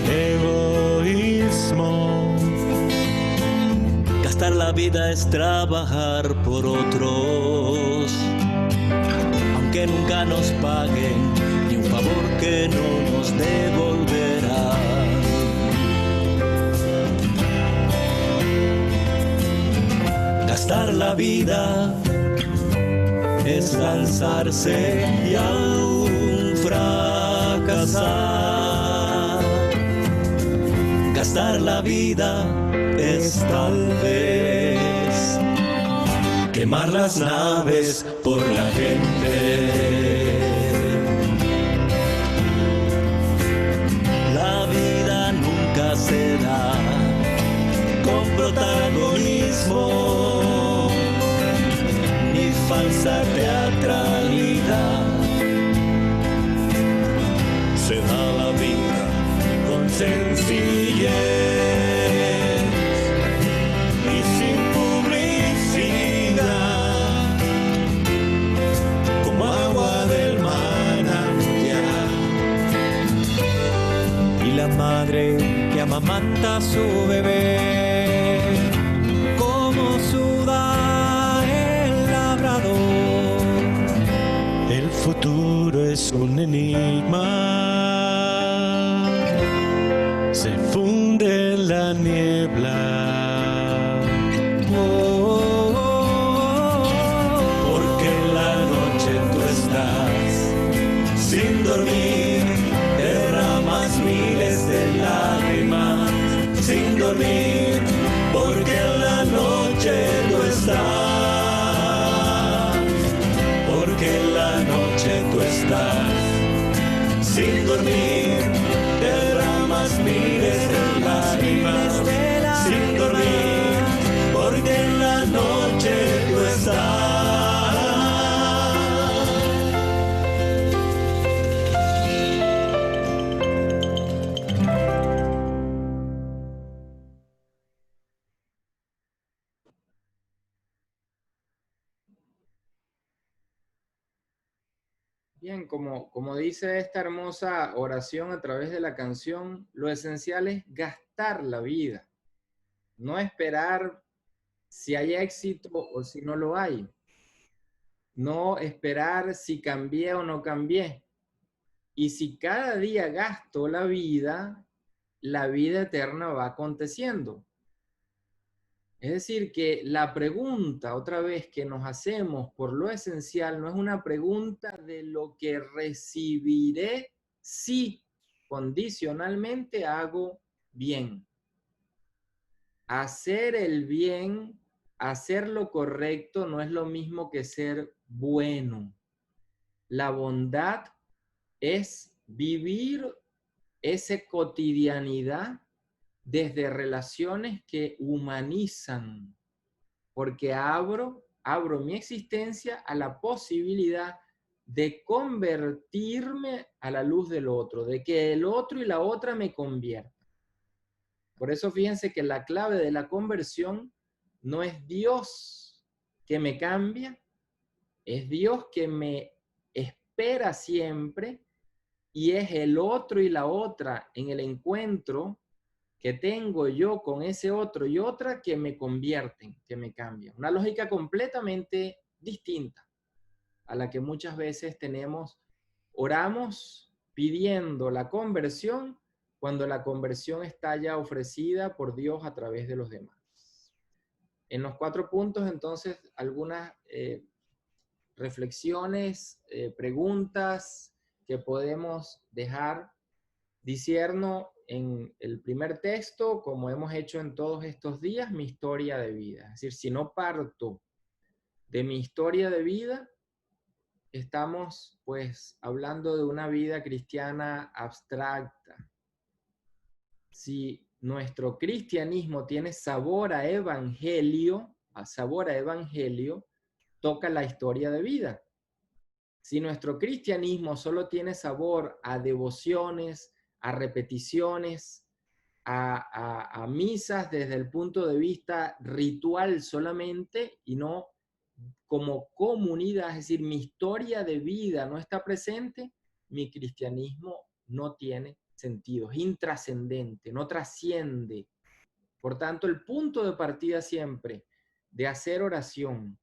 egoísmo. Gastar la vida es trabajar por otros, aunque nunca nos paguen ni un favor que no nos devolverán. Gastar la vida es lanzarse y aún fracasar. Gastar la vida es tal vez quemar las naves por la gente. La vida nunca se da con protagonismo ni falsa teatralidad. Se da la vida con sencillez y sin publicidad, como agua del manantial. Y la madre que amamanta a su bebé, como suda el labrador. El futuro es un enigma, se funde en la niebla. Porque en la noche tú estás sin dormir, derramas miles de lágrimas sin dormir. Porque en la noche tú estás, porque en la noche tú estás sin dormir, derramas miles de lágrimas sin dormir, porque en la noche tú estás. Bien, como dice esta hermosa oración a través de la canción, lo esencial es gastar la vida, no esperar si hay éxito o si no lo hay, no esperar si cambié o no cambié. Y si cada día gasto la vida eterna va aconteciendo. Es decir, que la pregunta, otra vez, que nos hacemos por lo esencial, no es una pregunta de lo que recibiré si condicionalmente hago bien. Hacer el bien, hacer lo correcto, no es lo mismo que ser bueno. La bondad es vivir esa cotidianidad desde relaciones que humanizan, porque abro mi existencia a la posibilidad de convertirme a la luz del otro, de que el otro y la otra me conviertan. Por eso fíjense que la clave de la conversión no es Dios que me cambia, es Dios que me espera siempre, y es el otro y la otra en el encuentro que tengo yo con ese otro y otra que me convierten, que me cambian. Una lógica completamente distinta a la que muchas veces oramos pidiendo la conversión cuando la conversión está ya ofrecida por Dios a través de los demás. En los 4 puntos, entonces, algunas reflexiones, preguntas que podemos dejar discerno en el primer texto, como hemos hecho en todos estos días, mi historia de vida. Es decir, si no parto de mi historia de vida, estamos pues hablando de una vida cristiana abstracta. Si nuestro cristianismo tiene sabor a evangelio, toca la historia de vida. Si nuestro cristianismo solo tiene sabor a devociones, a repeticiones, a misas desde el punto de vista ritual solamente y no como comunidad, es decir, mi historia de vida no está presente, mi cristianismo no tiene sentido, es intrascendente, no trasciende. Por tanto, el punto de partida siempre de hacer oración,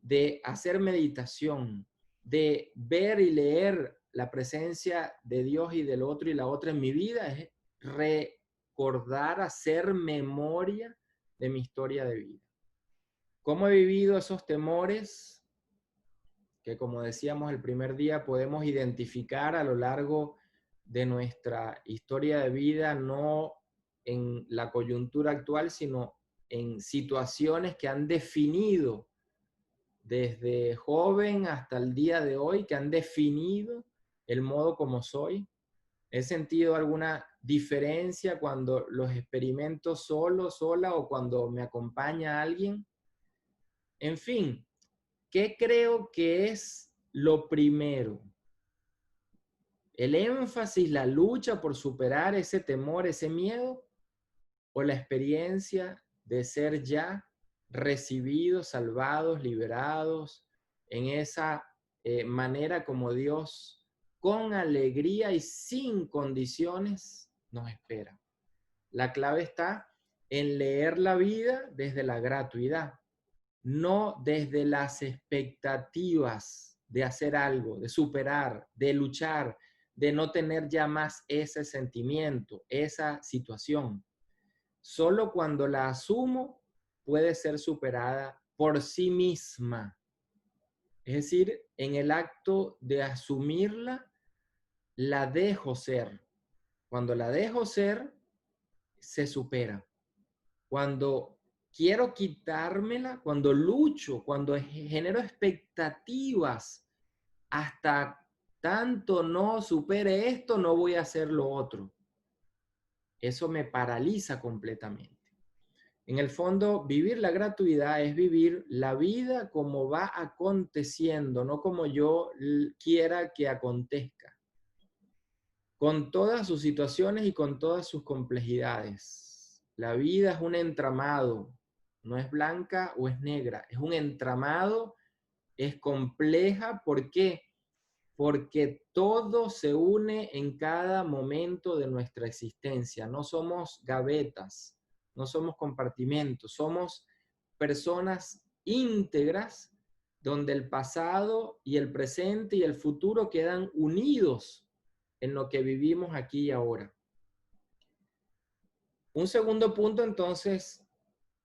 de hacer meditación, de ver y leer la presencia de Dios y del otro y la otra en mi vida, es recordar, hacer memoria de mi historia de vida. ¿Cómo he vivido esos temores que, como decíamos el primer día, podemos identificar a lo largo de nuestra historia de vida, no en la coyuntura actual, sino en situaciones que han definido desde joven hasta el día de hoy, que han definido el modo como soy? ¿He sentido alguna diferencia cuando los experimento solo, sola, o cuando me acompaña alguien? En fin, ¿qué creo que es lo primero? ¿El énfasis, la lucha por superar ese temor, ese miedo? ¿O la experiencia de ser ya recibidos, salvados, liberados en esa manera como Dios, con alegría y sin condiciones, nos espera? La clave está en leer la vida desde la gratuidad, no desde las expectativas de hacer algo, de superar, de luchar, de no tener ya más ese sentimiento, esa situación. Solo cuando la asumo puede ser superada por sí misma. Es decir, en el acto de asumirla, la dejo ser. Cuando la dejo ser, se supera. Cuando quiero quitármela, cuando lucho, cuando genero expectativas, hasta tanto no supere esto, no voy a hacer lo otro. Eso me paraliza completamente. En el fondo, vivir la gratuidad es vivir la vida como va aconteciendo, no como yo quiera que acontezca, con todas sus situaciones y con todas sus complejidades. La vida es un entramado, no es blanca o es negra, es un entramado, es compleja. ¿Por qué? Porque todo se une en cada momento de nuestra existencia. No somos gavetas, no somos compartimentos, somos personas íntegras donde el pasado y el presente y el futuro quedan unidos en lo que vivimos aquí y ahora. Un segundo punto, entonces,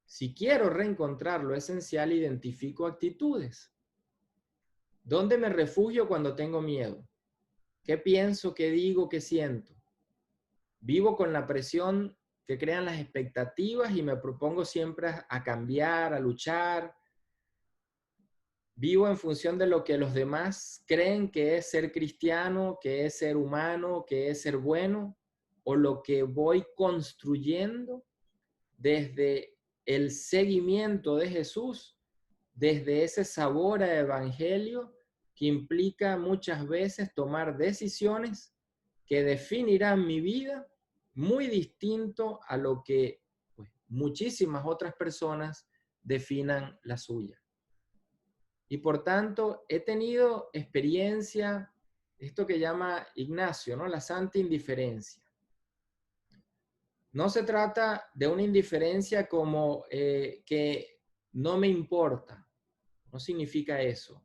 si quiero reencontrar lo esencial, identifico actitudes. ¿Dónde me refugio cuando tengo miedo? ¿Qué pienso, qué digo, qué siento? Vivo con la presión que crean las expectativas y me propongo siempre a cambiar, a luchar. Vivo en función de lo que los demás creen que es ser cristiano, que es ser humano, que es ser bueno, o lo que voy construyendo desde el seguimiento de Jesús, desde ese sabor a evangelio que implica muchas veces tomar decisiones que definirán mi vida muy distinto a lo que pues, muchísimas otras personas definan la suya. Y por tanto, he tenido experiencia, esto que llama Ignacio, ¿no? La santa indiferencia. No se trata de una indiferencia como que no me importa. No significa eso.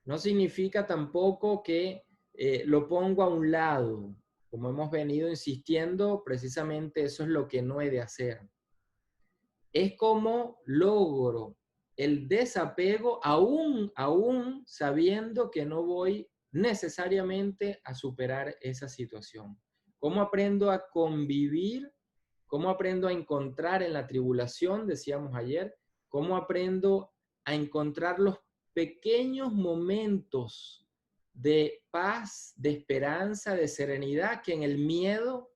No significa tampoco que lo pongo a un lado. Como hemos venido insistiendo, precisamente eso es lo que no he de hacer. Es como logro el desapego aún sabiendo que no voy necesariamente a superar esa situación. ¿Cómo aprendo a convivir? ¿Cómo aprendo a encontrar en la tribulación, decíamos ayer? ¿Cómo aprendo a encontrar los pequeños momentos de paz, de esperanza, de serenidad que en el miedo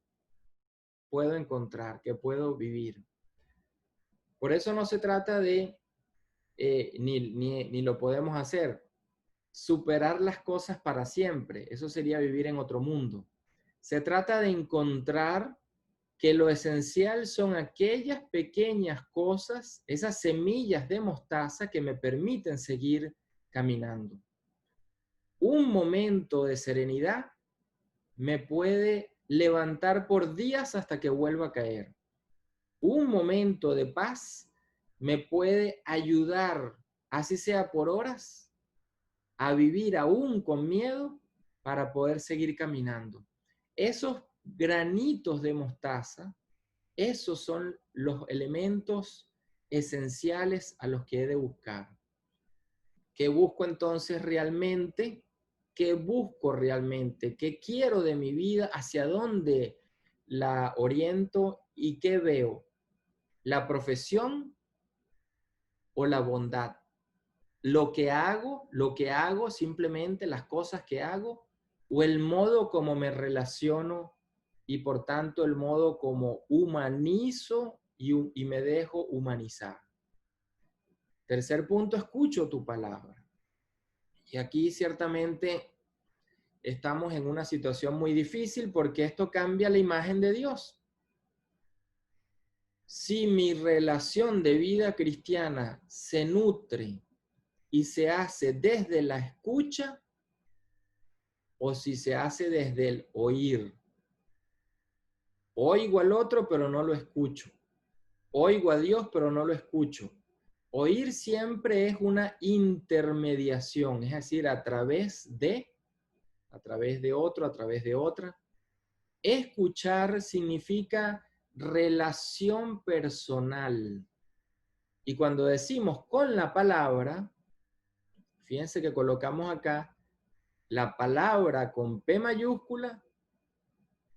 puedo encontrar, que puedo vivir? Por eso no se trata de, ni lo podemos hacer, superar las cosas para siempre. Eso sería vivir en otro mundo. Se trata de encontrar que lo esencial son aquellas pequeñas cosas, esas semillas de mostaza que me permiten seguir caminando. Un momento de serenidad me puede levantar por días hasta que vuelva a caer. Un momento de paz me puede ayudar, así sea por horas, a vivir aún con miedo para poder seguir caminando. Esos granitos de mostaza, esos son los elementos esenciales a los que he de buscar. ¿Qué busco entonces realmente? ¿Qué busco realmente? ¿Qué quiero de mi vida? ¿Hacia dónde la oriento? ¿Y qué veo? ¿La profesión o la bondad? ¿Lo que hago simplemente, las cosas que hago? ¿O el modo como me relaciono y por tanto el modo como humanizo y me dejo humanizar? Tercer punto, escucho tu palabra. Y aquí ciertamente estamos en una situación muy difícil porque esto cambia la imagen de Dios. Si mi relación de vida cristiana se nutre y se hace desde la escucha o si se hace desde el oír. Oigo al otro pero no lo escucho. Oigo a Dios pero no lo escucho. Oír siempre es una intermediación, es decir, a través de otro, a través de otra. Escuchar significa relación personal. Y cuando decimos con la palabra, fíjense que colocamos acá la palabra con P mayúscula,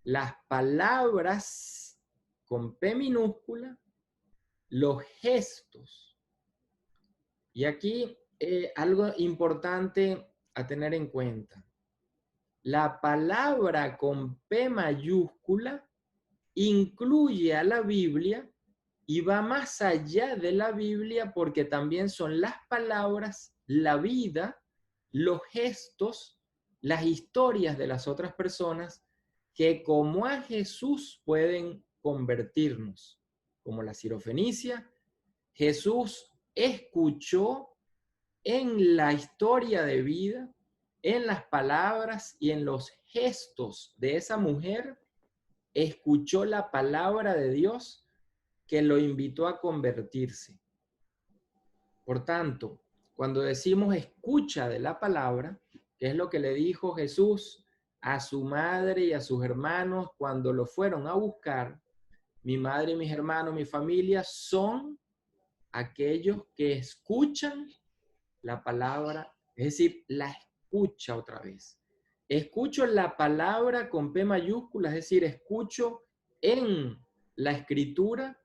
las palabras con P minúscula, los gestos. Y aquí algo importante a tener en cuenta. La palabra con P mayúscula incluye a la Biblia y va más allá de la Biblia porque también son las palabras, la vida, los gestos, las historias de las otras personas que como a Jesús pueden convertirnos. Como la sirofenicia, Jesús escuchó en la historia de vida, en las palabras y en los gestos de esa mujer, escuchó la palabra de Dios que lo invitó a convertirse. Por tanto, cuando decimos escucha de la palabra, que es lo que le dijo Jesús a su madre y a sus hermanos cuando lo fueron a buscar, mi madre y mis hermanos, mi familia, son aquellos que escuchan la palabra, es decir, la escucha otra vez. Escucho la palabra con P mayúscula, es decir, escucho en la escritura,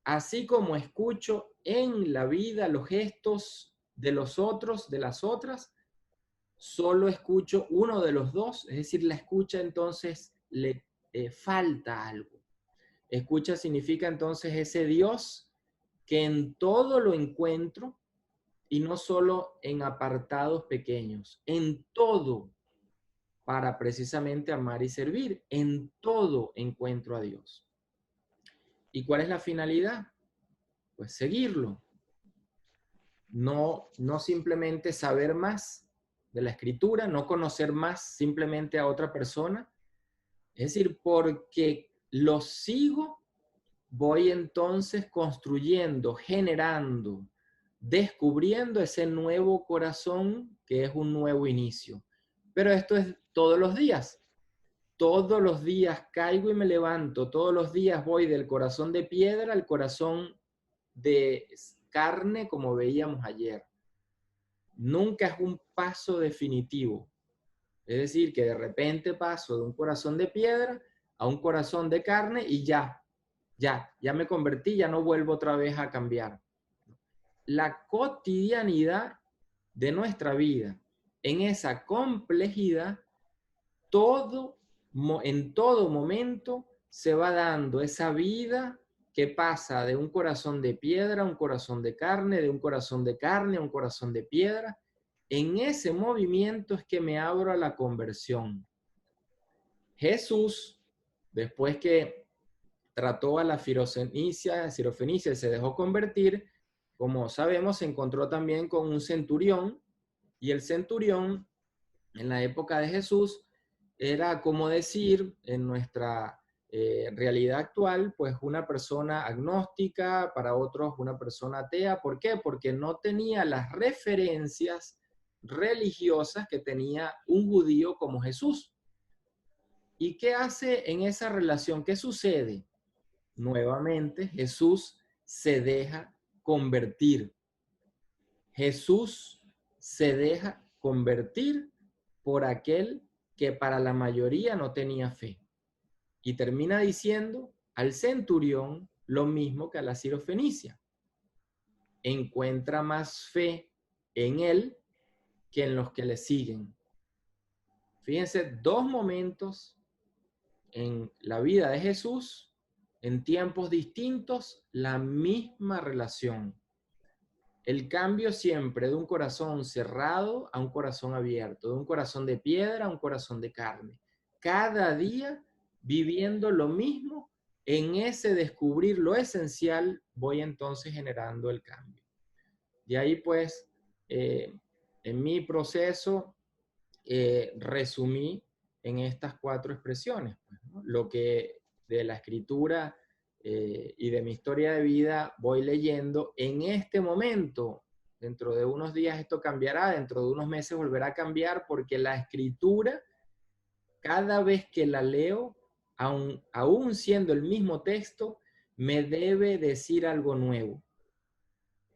así como escucho en la vida los gestos de los otros, de las otras, solo escucho uno de los dos, es decir, la escucha entonces le falta algo. Escucha significa entonces ese Dios que en todo lo encuentro y no solo en apartados pequeños, en todo para precisamente amar y servir, en todo encuentro a Dios. ¿Y cuál es la finalidad? Pues seguirlo. No simplemente saber más de la escritura, no conocer más simplemente a otra persona. Es decir, porque lo sigo, voy entonces construyendo, generando, descubriendo ese nuevo corazón que es un nuevo inicio. Pero esto es todos los días. Todos los días caigo y me levanto. Todos los días voy del corazón de piedra al corazón de carne, como veíamos ayer. Nunca es un paso definitivo. Es decir, que de repente paso de un corazón de piedra a un corazón de carne y ya me convertí, ya no vuelvo otra vez a cambiar. La cotidianidad de nuestra vida, en esa complejidad, en todo momento se va dando esa vida que pasa de un corazón de piedra a un corazón de carne, de un corazón de carne a un corazón de piedra. En ese movimiento es que me abro a la conversión. Jesús, después que trató a la sirofenicia y se dejó convertir, como sabemos, se encontró también con un centurión, y el centurión, en la época de Jesús, era como decir, en nuestra realidad actual, pues una persona agnóstica, para otros una persona atea. ¿Por qué? Porque no tenía las referencias religiosas que tenía un judío como Jesús. ¿Y qué hace en esa relación? ¿Qué sucede? Nuevamente, Jesús se deja convertir. Jesús se deja convertir por aquel que para la mayoría no tenía fe. Y termina diciendo al centurión lo mismo que a la sirofenicia. Encuentra más fe en él que en los que le siguen. Fíjense, dos momentos en la vida de Jesús, en tiempos distintos, la misma relación. El cambio siempre de un corazón cerrado a un corazón abierto, de un corazón de piedra a un corazón de carne. Cada día viviendo lo mismo, en ese descubrir lo esencial, voy entonces generando el cambio. De ahí pues, en mi proceso, resumí en estas 4 expresiones, pues, ¿no? Lo que de la escritura y de mi historia de vida voy leyendo en este momento. Dentro de unos días esto cambiará, dentro de unos meses volverá a cambiar, porque la escritura, cada vez que la leo, aún siendo el mismo texto, me debe decir algo nuevo.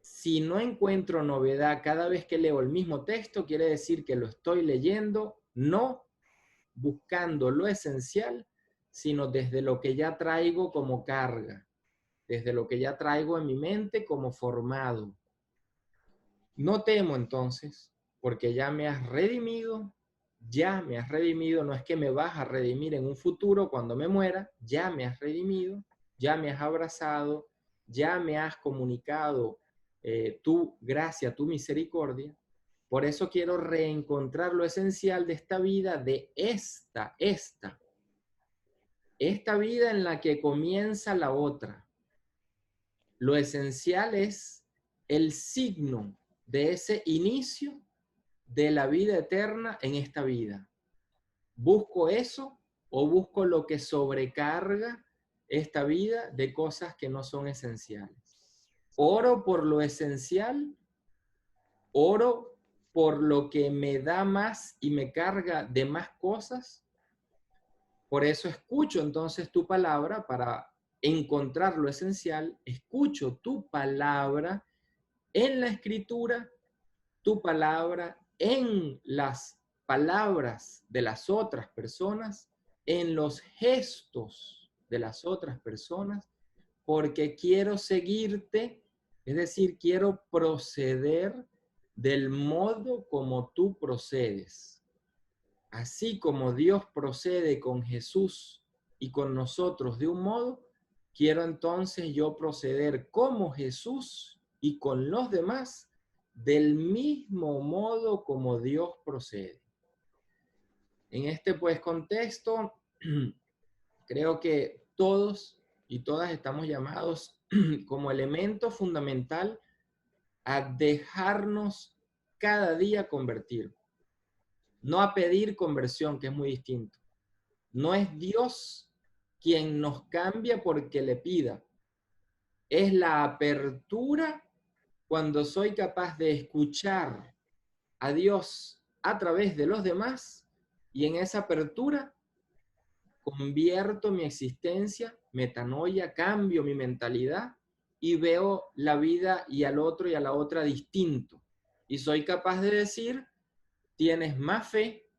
Si no encuentro novedad cada vez que leo el mismo texto, quiere decir que lo estoy leyendo no buscando lo esencial, sino desde lo que ya traigo como carga, desde lo que ya traigo en mi mente como formado. No temo entonces, porque ya me has redimido, no es que me vas a redimir en un futuro cuando me muera, ya me has redimido, ya me has abrazado, ya me has comunicado tu gracia, tu misericordia. Por eso quiero reencontrar lo esencial de esta vida, de esta vida en la que comienza la otra. Lo esencial es el signo de ese inicio de la vida eterna en esta vida. ¿Busco eso o busco lo que sobrecarga esta vida de cosas que no son esenciales? ¿Oro por lo esencial? ¿Oro por lo que me da más y me carga de más cosas? Por eso escucho entonces tu palabra para encontrar lo esencial. Escucho tu palabra en la escritura, tu palabra en las palabras de las otras personas, en los gestos de las otras personas, porque quiero seguirte, es decir, quiero proceder del modo como tú procedes. Así como Dios procede con Jesús y con nosotros de un modo, quiero entonces yo proceder como Jesús y con los demás del mismo modo como Dios procede. En este pues contexto, creo que todos y todas estamos llamados como elemento fundamental a dejarnos cada día convertir. No a pedir conversión, que es muy distinto. No es Dios quien nos cambia porque le pida. Es la apertura cuando soy capaz de escuchar a Dios a través de los demás, y en esa apertura convierto mi existencia, metanoia, cambio mi mentalidad y veo la vida y al otro y a la otra distinto. Y soy capaz de decir, tienes más fe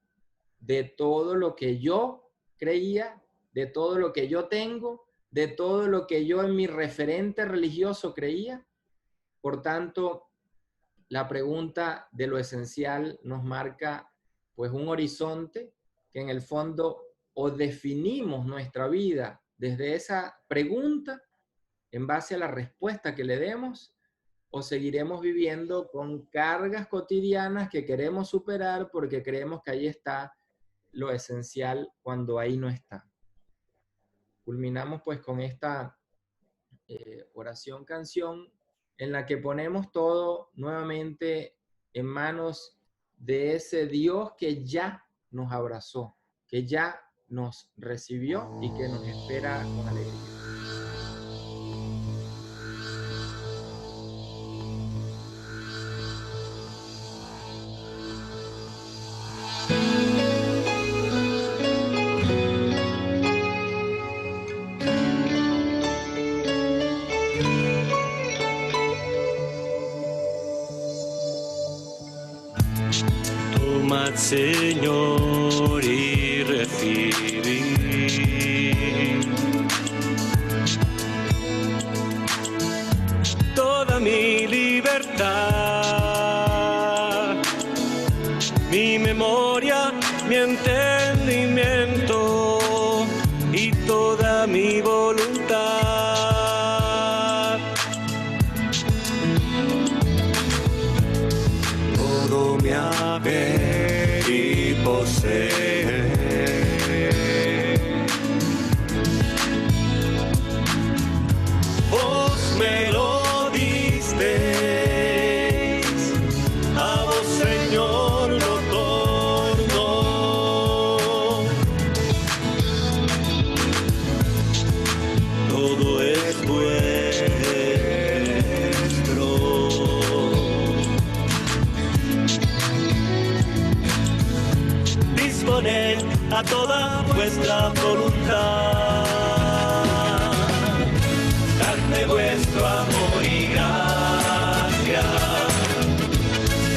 de todo lo que yo creía, de todo lo que yo tengo, de todo lo que yo en mi referente religioso creía. Por tanto, la pregunta de lo esencial nos marca pues un horizonte que en el fondo o definimos nuestra vida desde esa pregunta en base a la respuesta que le demos, o seguiremos viviendo con cargas cotidianas que queremos superar porque creemos que ahí está lo esencial cuando ahí no está. Culminamos pues con esta oración canción en la que ponemos todo nuevamente en manos de ese Dios que ya nos abrazó, que ya nos recibió y que nos espera con alegría. Tomad, Señor, y recibid toda mi libertad, mi memoria, mi entendimiento y toda mi voluntad. Todo mi haber y poseer. Vos me lo disteis, a vos, Señor, lo torno. Todo es vuestro. Disponed a toda vuestra voluntad. Dadme vuestro amor y gracia,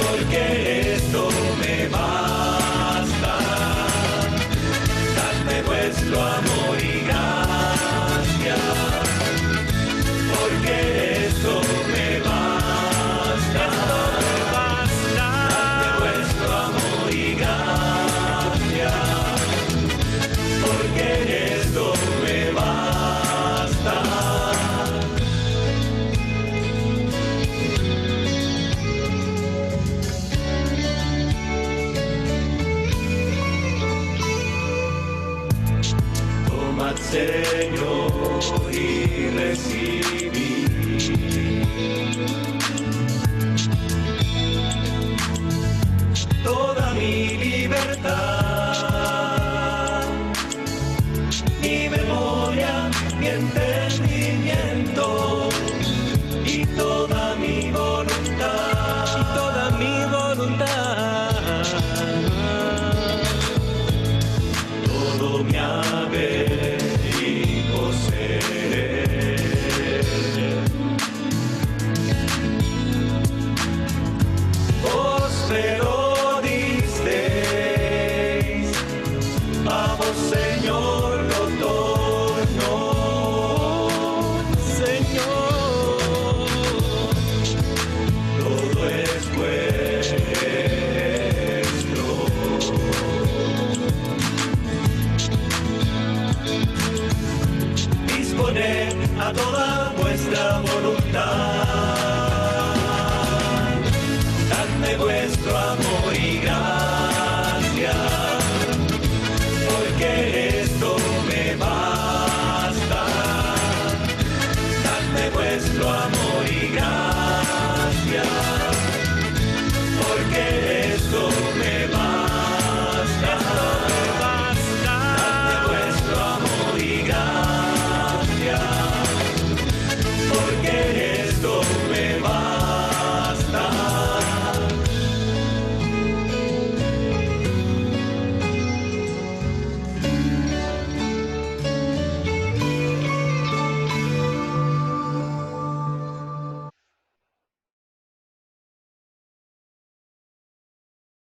porque esto me basta. Dadme vuestro amor y gracia, porque esto me basta. Dadme vuestro amor y gracia, porque esto me basta. Tomad, Señor, y recibid toda mi libertad, mi memoria, mi entendimiento y toda mi voluntad, y toda mi voluntad. Todo mi haber y poseer. Vos me lo disteis, a vos, Señor, lo torno. Señor, todo es vuestro. Disponed a toda vuestra voluntad. Dadme vuestro amor y gracia, porque esto me basta. Dadme vuestro amor y gracia,